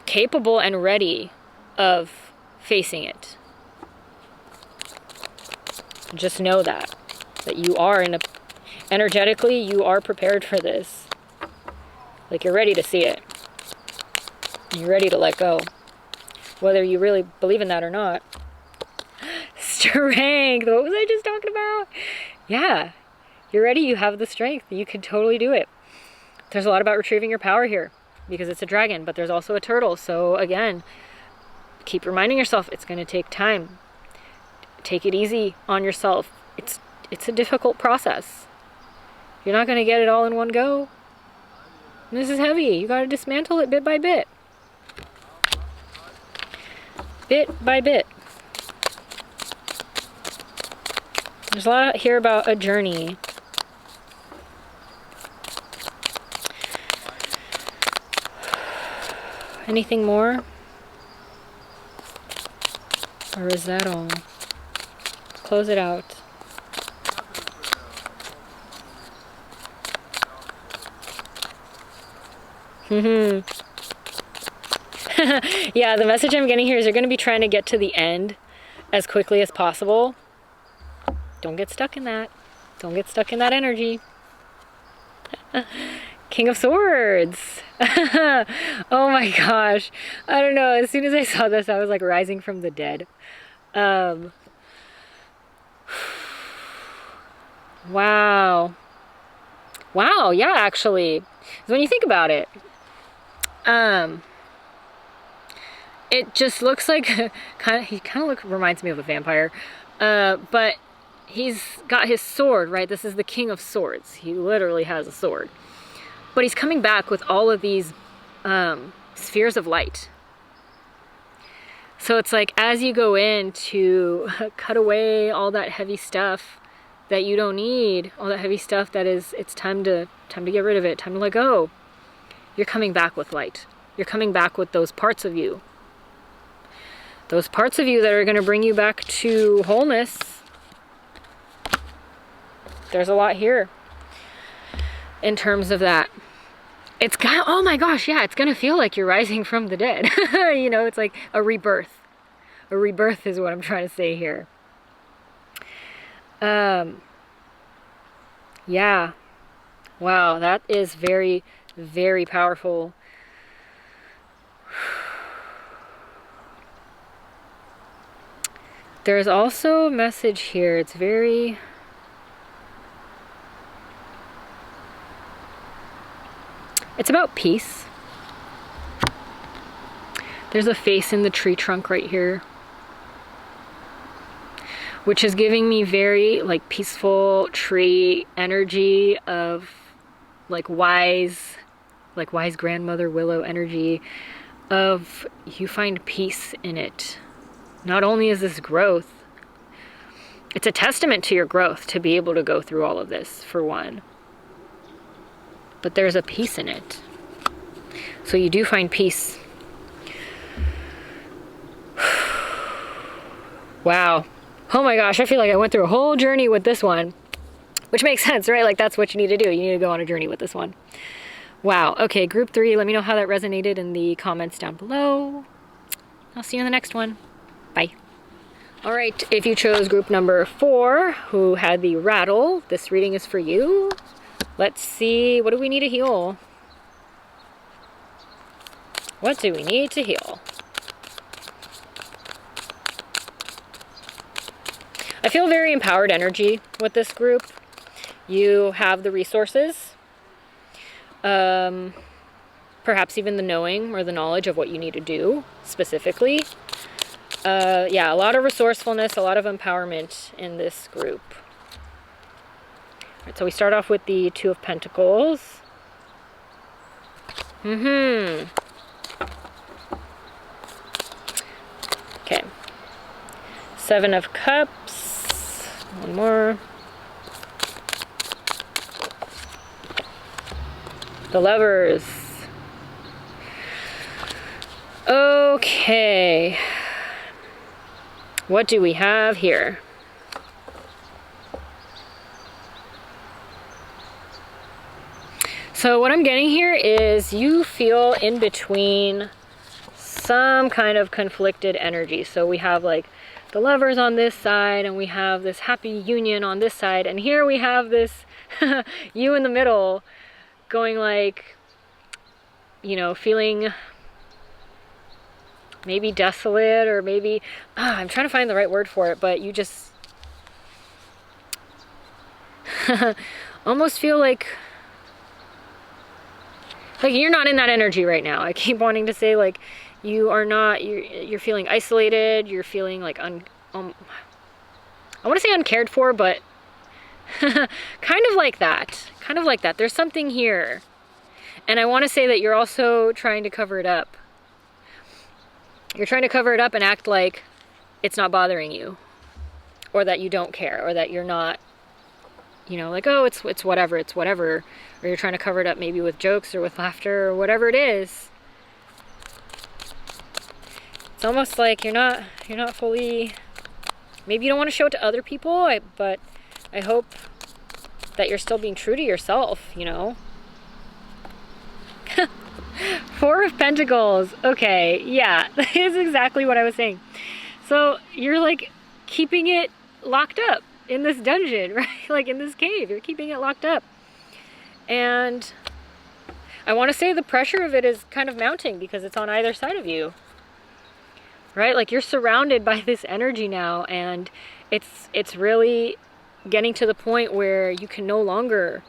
capable and ready of facing it. Just know that you are energetically, you are prepared for this. Like, you're ready to see it. You're ready to let go. Whether you really believe in that or not. Strength. What was I just talking about? Yeah. You're ready. You have the strength. You can totally do it. There's a lot about retrieving your power here, because it's a dragon, but there's also a turtle. So again, keep reminding yourself it's going to take time. Take it easy on yourself. It's a difficult process. You're not going to get it all in one go. And this is heavy. You got to dismantle it bit by bit. Bit by bit. There's a lot here about a journey. Anything more? Or is that all? Close it out. Yeah, the message I'm getting here is you're going to be trying to get to the end as quickly as possible. Don't get stuck in that. Don't get stuck in that energy. King of Swords. Oh my gosh. I don't know. As soon as I saw this, I was like rising from the dead. Wow. Wow, yeah, actually. When you think about it, it just looks like he kind of reminds me of a vampire. But he's got his sword, right? This is the King of Swords. He literally has a sword. But he's coming back with all of these spheres of light. So it's like, as you go in to cut away all that heavy stuff that you don't need, all that heavy stuff that is, it's time to get rid of it, time to let go. You're coming back with light. You're coming back with those parts of you. Those parts of you that are going to bring you back to wholeness. There's a lot here in terms of that. It's got, oh my gosh, yeah, it's going to feel like you're rising from the dead. You know, it's like a rebirth. A rebirth is what I'm trying to say here. Yeah. Wow, that is very, very powerful. There's also a message here. It's very... It's about peace. There's a face in the tree trunk right here, which is giving me very like peaceful tree energy of like wise grandmother willow energy of you find peace in it. Not only is this growth, it's a testament to your growth to be able to go through all of this, for one. But there's a peace in it. So you do find peace. Wow. Oh my gosh, I feel like I went through a whole journey with this one. Which makes sense, right? Like, that's what you need to do. You need to go on a journey with this one. Wow. Okay, group 3, let me know how that resonated in the comments down below. I'll see you in the next one. Bye. All right, if you chose group number 4, who had the rattle, this reading is for you. Let's see, what do we need to heal? What do we need to heal? I feel very empowered energy with this group. You have the resources, perhaps even the knowing or the knowledge of what you need to do specifically. Yeah, a lot of resourcefulness, a lot of empowerment in this group. All right, so we start off with the Two of Pentacles. Okay. Seven of Cups. One more. The Lovers. Okay. What do we have here? So what I'm getting here is you feel in between some kind of conflicted energy. So we have like the Lovers on this side, and we have this happy union on this side, and here we have this you in the middle going like, you know, feeling maybe desolate, or maybe I'm trying to find the right word for it, but you just almost feel like you're not in that energy right now. I keep wanting to say like you are not, you're feeling isolated, you're feeling like I want to say uncared for, but kind of like that. There's something here. And I want to say that you're also trying to cover it up. You're trying to cover it up and act like it's not bothering you, or that you don't care, or that you're not, you know, like, oh, it's whatever, or you're trying to cover it up maybe with jokes or with laughter or whatever it is. It's almost like you're not fully, maybe you don't want to show it to other people, but I hope that you're still being true to yourself, you know. Four of Pentacles. Okay, yeah, that is exactly what I was saying. So you're like keeping it locked up in this dungeon, right? Like in this cave, you're keeping it locked up. And I want to say the pressure of it is kind of mounting because it's on either side of you, right? Like you're surrounded by this energy now, and it's really getting to the point where you can no longer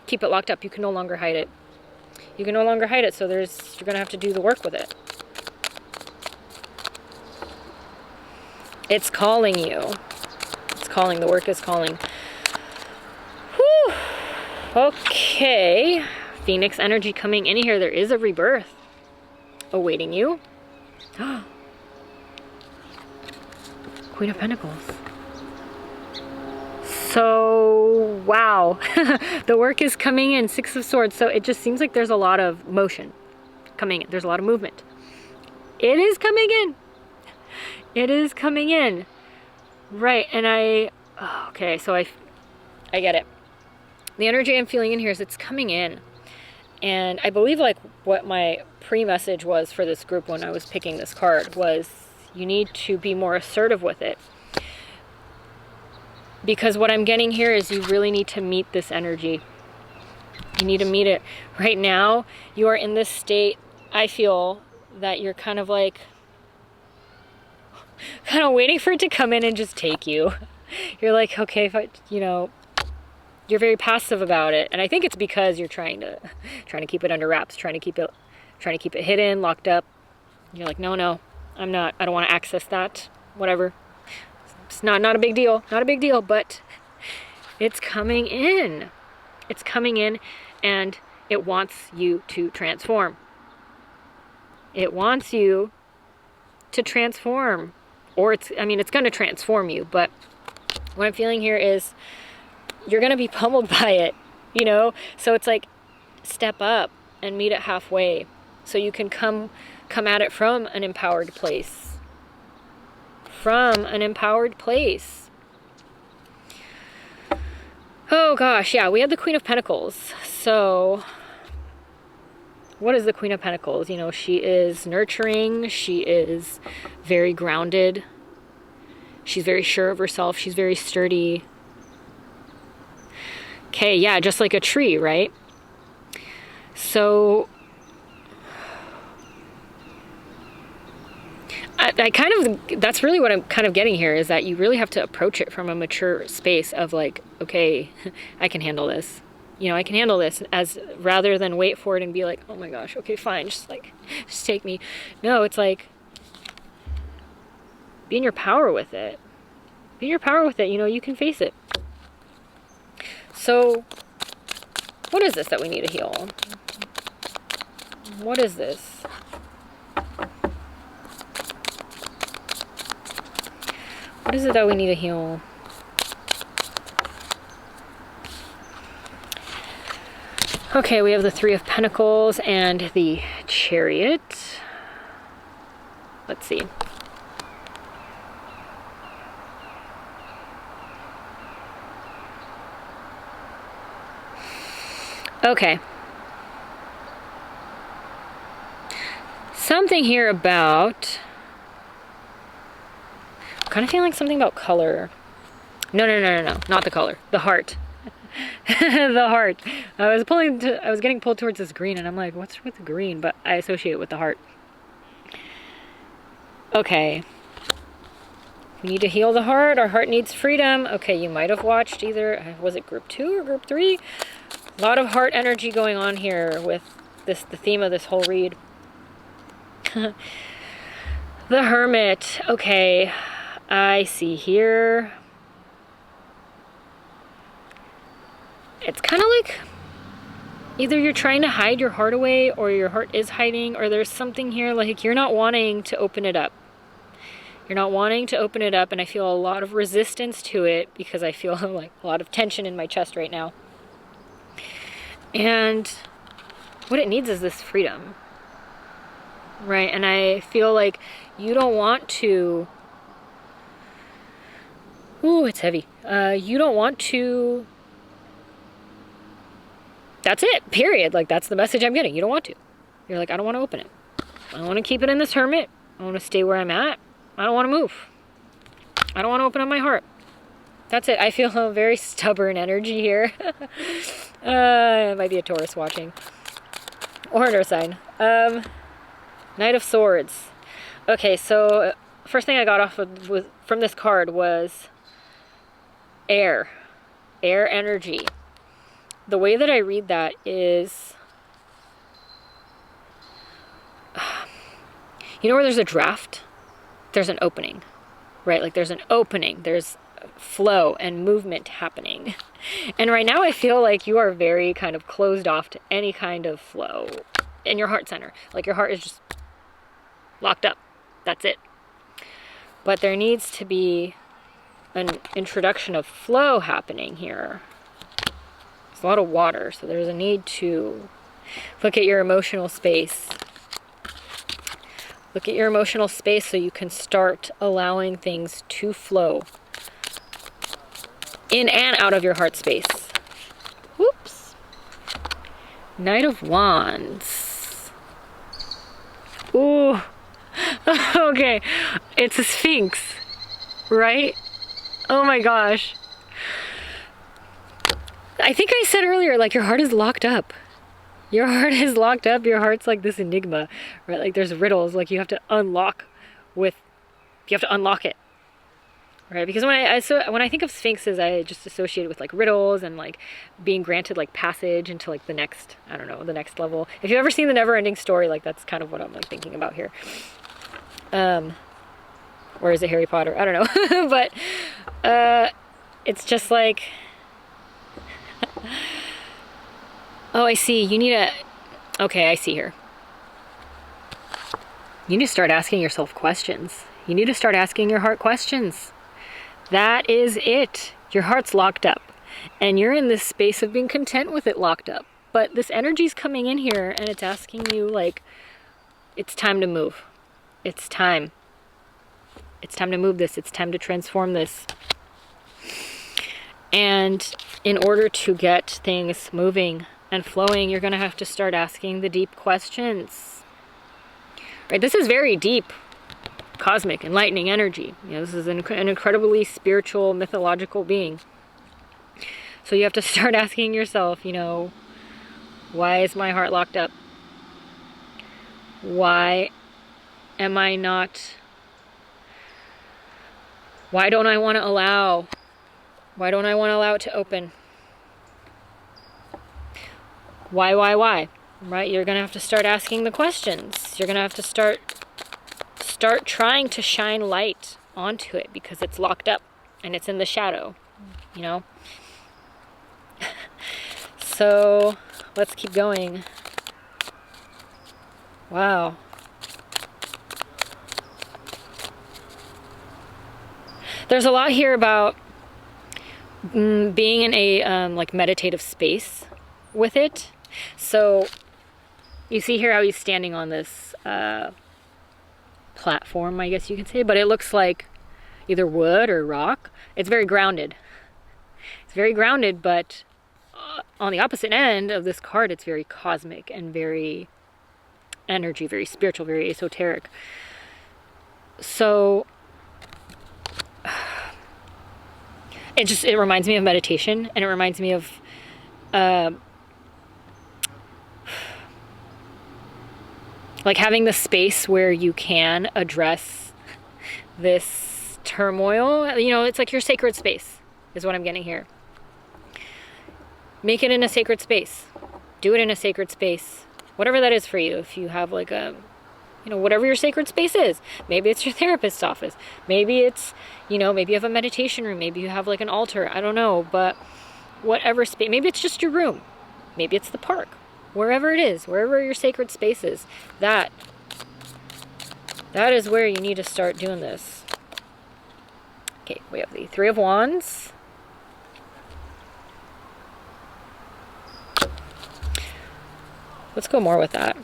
keep it locked up. You can no longer hide it. You can no longer hide it, so you're going to have to do the work with it. It's calling you. It's calling. The work is calling. Whew. Okay. Phoenix energy coming in here. There is a rebirth awaiting you. Queen of Pentacles. So, wow. The work is coming in. Six of Swords. So it just seems like there's a lot of motion coming in. There's a lot of movement. It is coming in. It is coming in. Right. And okay. So I get it. The energy I'm feeling in here is it's coming in. And I believe like what my pre-message was for this group when I was picking this card was you need to be more assertive with it. Because what I'm getting here is you really need to meet this energy. You need to meet it. Right now, you are in this state, I feel, that you're kind of like, kind of waiting for it to come in and just take you. You're like, okay, if I, you know, you're very passive about it. And I think it's because you're trying to keep it under wraps, trying to keep it hidden, locked up. You're like, no, I'm not, I don't want to access that, whatever. It's not a big deal, but it's coming in. It's coming in, and it wants you to transform. It wants you to transform, or it's going to transform you, but what I'm feeling here is you're going to be pummeled by it, you know? So it's like, step up and meet it halfway so you can come at it from an empowered place. From an empowered place. Oh gosh, yeah, we have the Queen of Pentacles. So what is the Queen of Pentacles? You know, she is nurturing, she is very grounded, she's very sure of herself, she's very sturdy. Okay, yeah, just like a tree, right? So that's really what I'm kind of getting here, is that you really have to approach it from a mature space of like, okay, I can handle this. You know, I can handle this, as rather than wait for it and be like, oh my gosh, okay, fine, just take me. No, it's like, be in your power with it. Be in your power with it, you know, you can face it. So, what is this that we need to heal? What is this? What is it that we need to heal? Okay, we have the Three of Pentacles and the Chariot. Let's see. Okay. Something here about... I'm kind of feeling something about color. No, not the color. The heart. The heart. I was getting pulled towards this green, and I'm like, what's with the green? But I associate it with the heart. Okay. We need to heal the heart. Our heart needs freedom. Okay, you might have watched either, was it group 2 or group 3? A lot of heart energy going on here with the theme of this whole read. The Hermit. Okay, I see here. It's kind of like either you're trying to hide your heart away, or your heart is hiding, or there's something here like you're not wanting to open it up. You're not wanting to open it up, and I feel a lot of resistance to it because I feel like a lot of tension in my chest right now. And what it needs is this freedom, right? And I feel like you don't want to... Ooh, it's heavy. You don't want to... That's it, period. Like, that's the message I'm getting. You don't want to. You're like, I don't want to open it. I want to keep it in this Hermit. I want to stay where I'm at. I don't want to move. I don't want to open up my heart. That's it. I feel a very stubborn energy here. It might be a Taurus watching. Or an earth sign. Knight of Swords. Okay, so first thing I got off from this card was air. Air energy. The way that I read that is... You know where there's a draft? There's an opening, right? Like there's an opening. There's flow and movement happening. And right now I feel like you are very kind of closed off to any kind of flow in your heart center. Like your heart is just locked up. That's it. But there needs to be an introduction of flow happening here. There's a lot of water, so there's a need to look at your emotional space. Look at your emotional space so you can start allowing things to flow in and out of your heart space. Whoops. Knight of Wands. Ooh. Okay. It's a Sphinx, right? Oh my gosh. I think I said earlier, like, your heart is locked up. Your heart is locked up. Your heart's like this enigma, right? Like there's riddles, like you have to unlock you have to unlock it, right? Because when I think of sphinxes, I just associate it with like riddles and like being granted like passage into like the next, I don't know, the next level. If you've ever seen The Never-Ending Story, like that's kind of what I'm like thinking about here. Or is it Harry Potter? I don't know. But it's just like... Oh, I see. You need a... Okay, I see here. You need to start asking yourself questions. You need to start asking your heart questions. That is it. Your heart's locked up. And you're in this space of being content with it locked up. But this energy's coming in here and it's asking you, like, it's time to move. It's time. It's time to move this. It's time to transform this. And in order to get things moving and flowing, you're going to have to start asking the deep questions. Right? This is very deep, cosmic, enlightening energy. You know, this is an incredibly spiritual, mythological being. So you have to start asking yourself, you know, why is my heart locked up? Why am I not Why don't I want to allow? Why don't I want to allow it to open? Why? Right? You're going to have to start asking the questions. You're going to have to start trying to shine light onto it because it's locked up and it's in the shadow, you know? So let's keep going. Wow. There's a lot here about being in a like meditative space with it. So you see here how he's standing on this platform, I guess you could say, but it looks like either wood or rock. It's very grounded. It's very grounded, but on the opposite end of this card, it's very cosmic and very energy, very spiritual, very esoteric. So it reminds me of meditation, and it reminds me of like having the space where you can address this turmoil. You know, it's like your sacred space is what I'm getting here. Make it in a sacred space. Do it in a sacred space. Whatever that is for you. If you have like a, you know, whatever your sacred space is. Maybe it's your therapist's office. Maybe it's, you know, maybe you have a meditation room. Maybe you have like an altar. I don't know. But whatever space. Maybe it's just your room. Maybe it's the park. Wherever it is. Wherever your sacred space is. That is where you need to start doing this. Okay, we have the Three of Wands. Let's go more with that.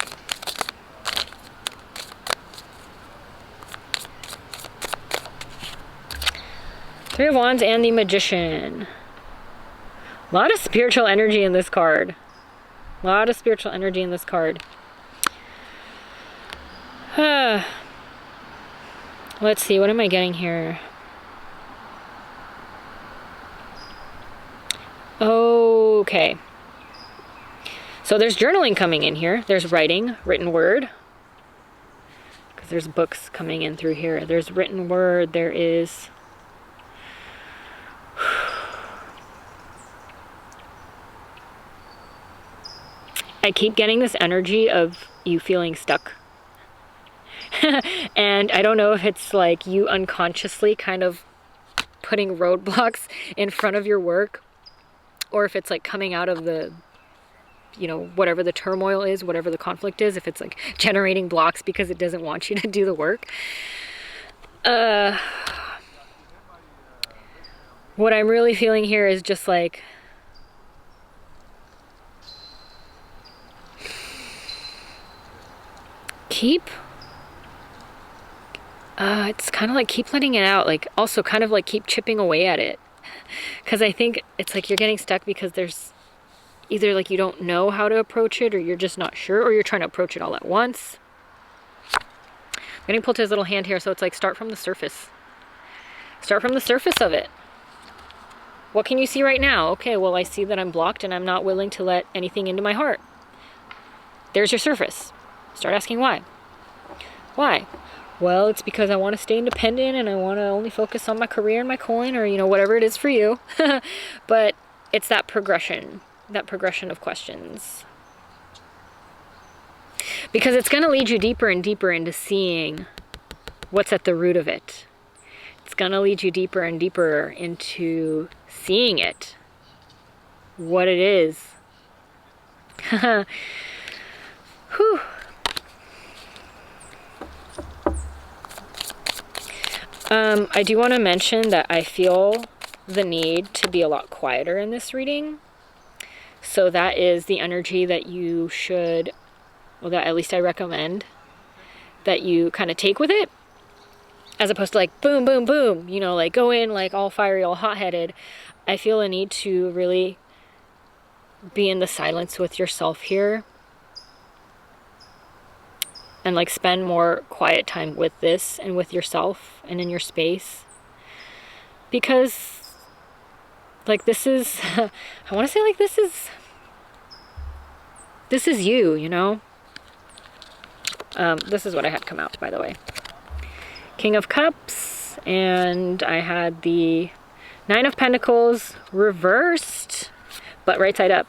Three of Wands and the Magician. A lot of spiritual energy in this card. A lot of spiritual energy in this card. Let's see, what am I getting here? Okay. So there's journaling coming in here. There's writing, written word. Because there's books coming in through here. There's written word. There is... I keep getting this energy of you feeling stuck. And I don't know if it's like you unconsciously kind of putting roadblocks in front of your work, or if it's like coming out of the, you know, whatever the turmoil is, whatever the conflict is, if it's like generating blocks because it doesn't want you to do the work. What I'm really feeling here is just like, it's kind of like keep letting it out, like also kind of like keep chipping away at it. Because I think it's like you're getting stuck because there's either like you don't know how to approach it, or you're just not sure, or you're trying to approach it all at once. I'm getting pulled to his little hand here, so it's like start from the surface. Start from the surface of it. What can you see right now? Okay, well I see that I'm blocked and I'm not willing to let anything into my heart. There's your surface. Start asking why. Why? Well, it's because I want to stay independent and I want to only focus on my career and my coin, or, you know, whatever it is for you. But it's that progression of questions. Because it's going to lead you deeper and deeper into seeing what's at the root of it. It's going to lead you deeper and deeper into seeing it. What it is. Whew. I do want to mention that I feel the need to be a lot quieter in this reading. So that is the energy that you should, well, that at least I recommend that you kind of take with it, as opposed to like boom, boom, boom, you know, like go in like all fiery, all hot-headed. I feel a need to really be in the silence with yourself here. And like spend more quiet time with this and with yourself and in your space. Because like this is, I want to say like this is you, you know? This is what I had come out, by the way. King of Cups. Cups, and I had the Nine of Pentacles reversed, but right side up.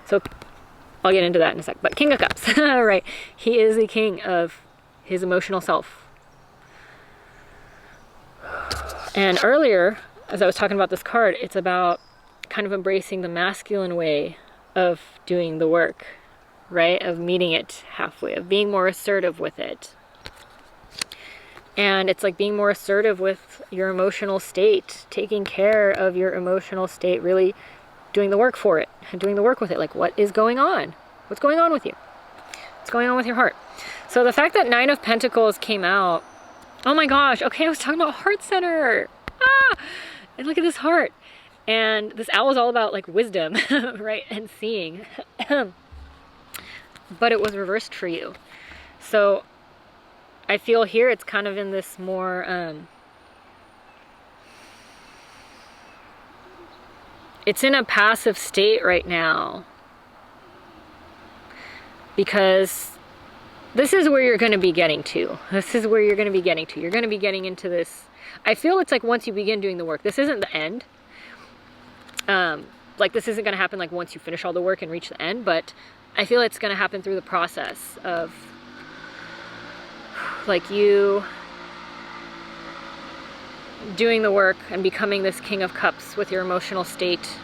So I'll get into that in a sec. But King of Cups, right? He is the king of his emotional self. And earlier, as I was talking about this card, it's about kind of embracing the masculine way of doing the work, right? Of meeting it halfway, of being more assertive with it. And it's like being more assertive with your emotional state, taking care of your emotional state, really doing the work for it, and doing the work with it. Like, what is going on? What's going on with you? What's going on with your heart? So the fact that Nine of Pentacles came out, oh my gosh, okay, I was talking about heart center. Ah, and look at this heart. And this owl is all about like wisdom, right? And seeing. But it was reversed for you. So I feel here it's kind of in this more, it's in a passive state right now. Because this is where you're going to be getting to. This is where you're going to be getting to. You're going to be getting into this. I feel it's like once you begin doing the work, this isn't the end. Like this isn't going to happen like once you finish all the work and reach the end, but I feel it's going to happen through the process of like you doing the work and becoming this King of Cups with your emotional state.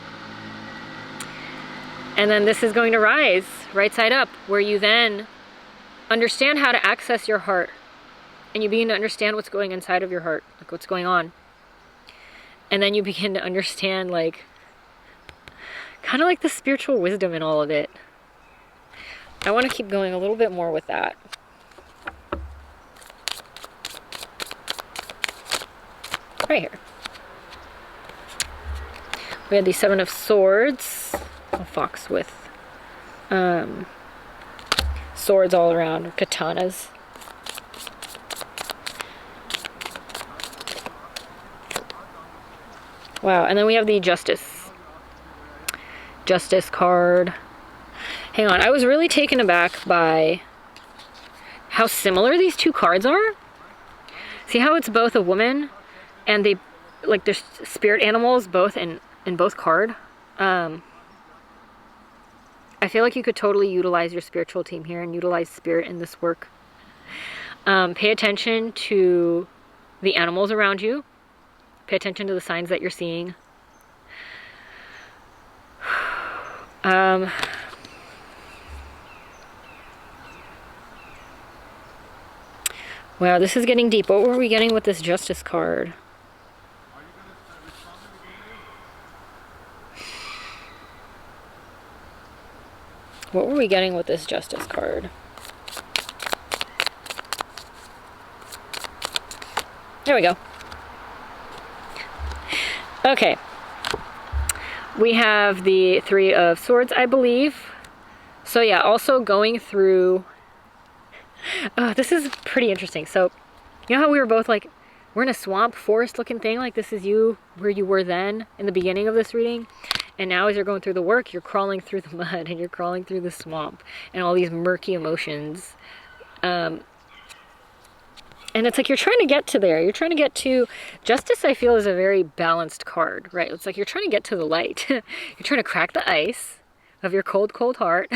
And then this is going to rise right side up, where you then understand how to access your heart, and you begin to understand what's going inside of your heart, like what's going on. And then you begin to understand like kind of like the spiritual wisdom in all of it. I want to keep going a little bit more with that. Right here. We had the Seven of Swords, a fox with swords all around, katanas. Wow, and then we have the Justice card. Hang on, I was really taken aback by how similar these two cards are. See how it's both a woman and they, like, there's spirit animals both in both card. I feel like you could totally utilize your spiritual team here and utilize spirit in this work. Pay attention to the animals around you. Pay attention to the signs that you're seeing. Wow, this is getting deep. What were we getting with this Justice card? What were we getting with this Justice card? There we go. Okay. We have the Three of Swords, I believe. So yeah, also going through... this is pretty interesting. So, you know how we were both like, we're in a swamp, forest looking thing? Like this is you, where you were then in the beginning of this reading. And now as you're going through the work, you're crawling through the mud and you're crawling through the swamp and all these murky emotions. And it's like you're trying to get to there. You're trying to get to... Justice, I feel, is a very balanced card, right? It's like you're trying to get to the light. You're trying to crack the ice of your cold, cold heart.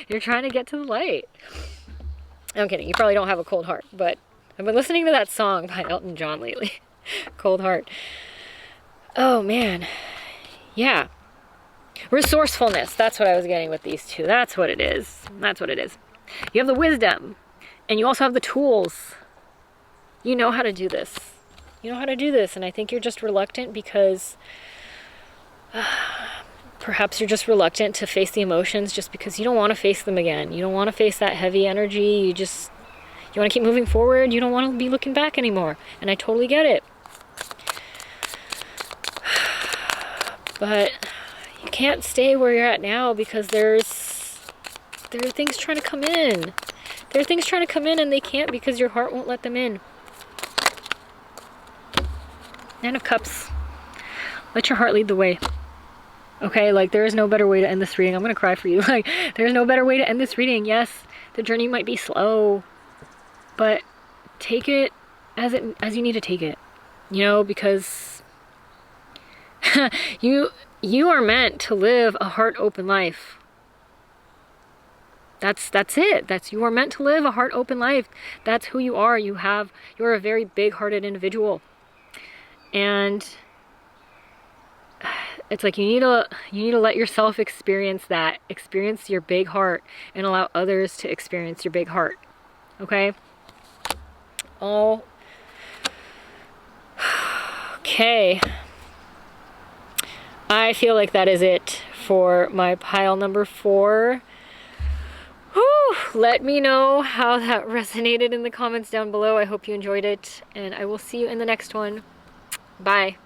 You're trying to get to the light. I'm kidding. You probably don't have a cold heart, but I've been listening to that song by Elton John lately. Cold heart. Oh, man. Yeah. Resourcefulness. That's what I was getting with these two. That's what it is. That's what it is. You have the wisdom, and you also have the tools. You know how to do this. You know how to do this, and I think you're just reluctant because perhaps you're just reluctant to face the emotions just because you don't want to face them again. You don't want to face that heavy energy. You want to keep moving forward. You don't want to be looking back anymore, and I totally get it. But you can't stay where you're at now because there are things trying to come in. There are things trying to come in, and they can't because your heart won't let them in. Nine of Cups. Let your heart lead the way. Okay, like there is no better way to end this reading. I'm gonna cry for you. Like there's no better way to end this reading. Yes, the journey might be slow, but take it as you need to take it, you know, because you are meant to live a heart open life. That's it. You are meant to live a heart open life. That's who you are. You're a very big-hearted individual. And it's like you need to let yourself experience that. Experience your big heart and allow others to experience your big heart. Okay? Oh. Okay. I feel like that is it for my pile number 4. Whew, let me know how that resonated in the comments down below. I hope you enjoyed it, and I will see you in the next one. Bye.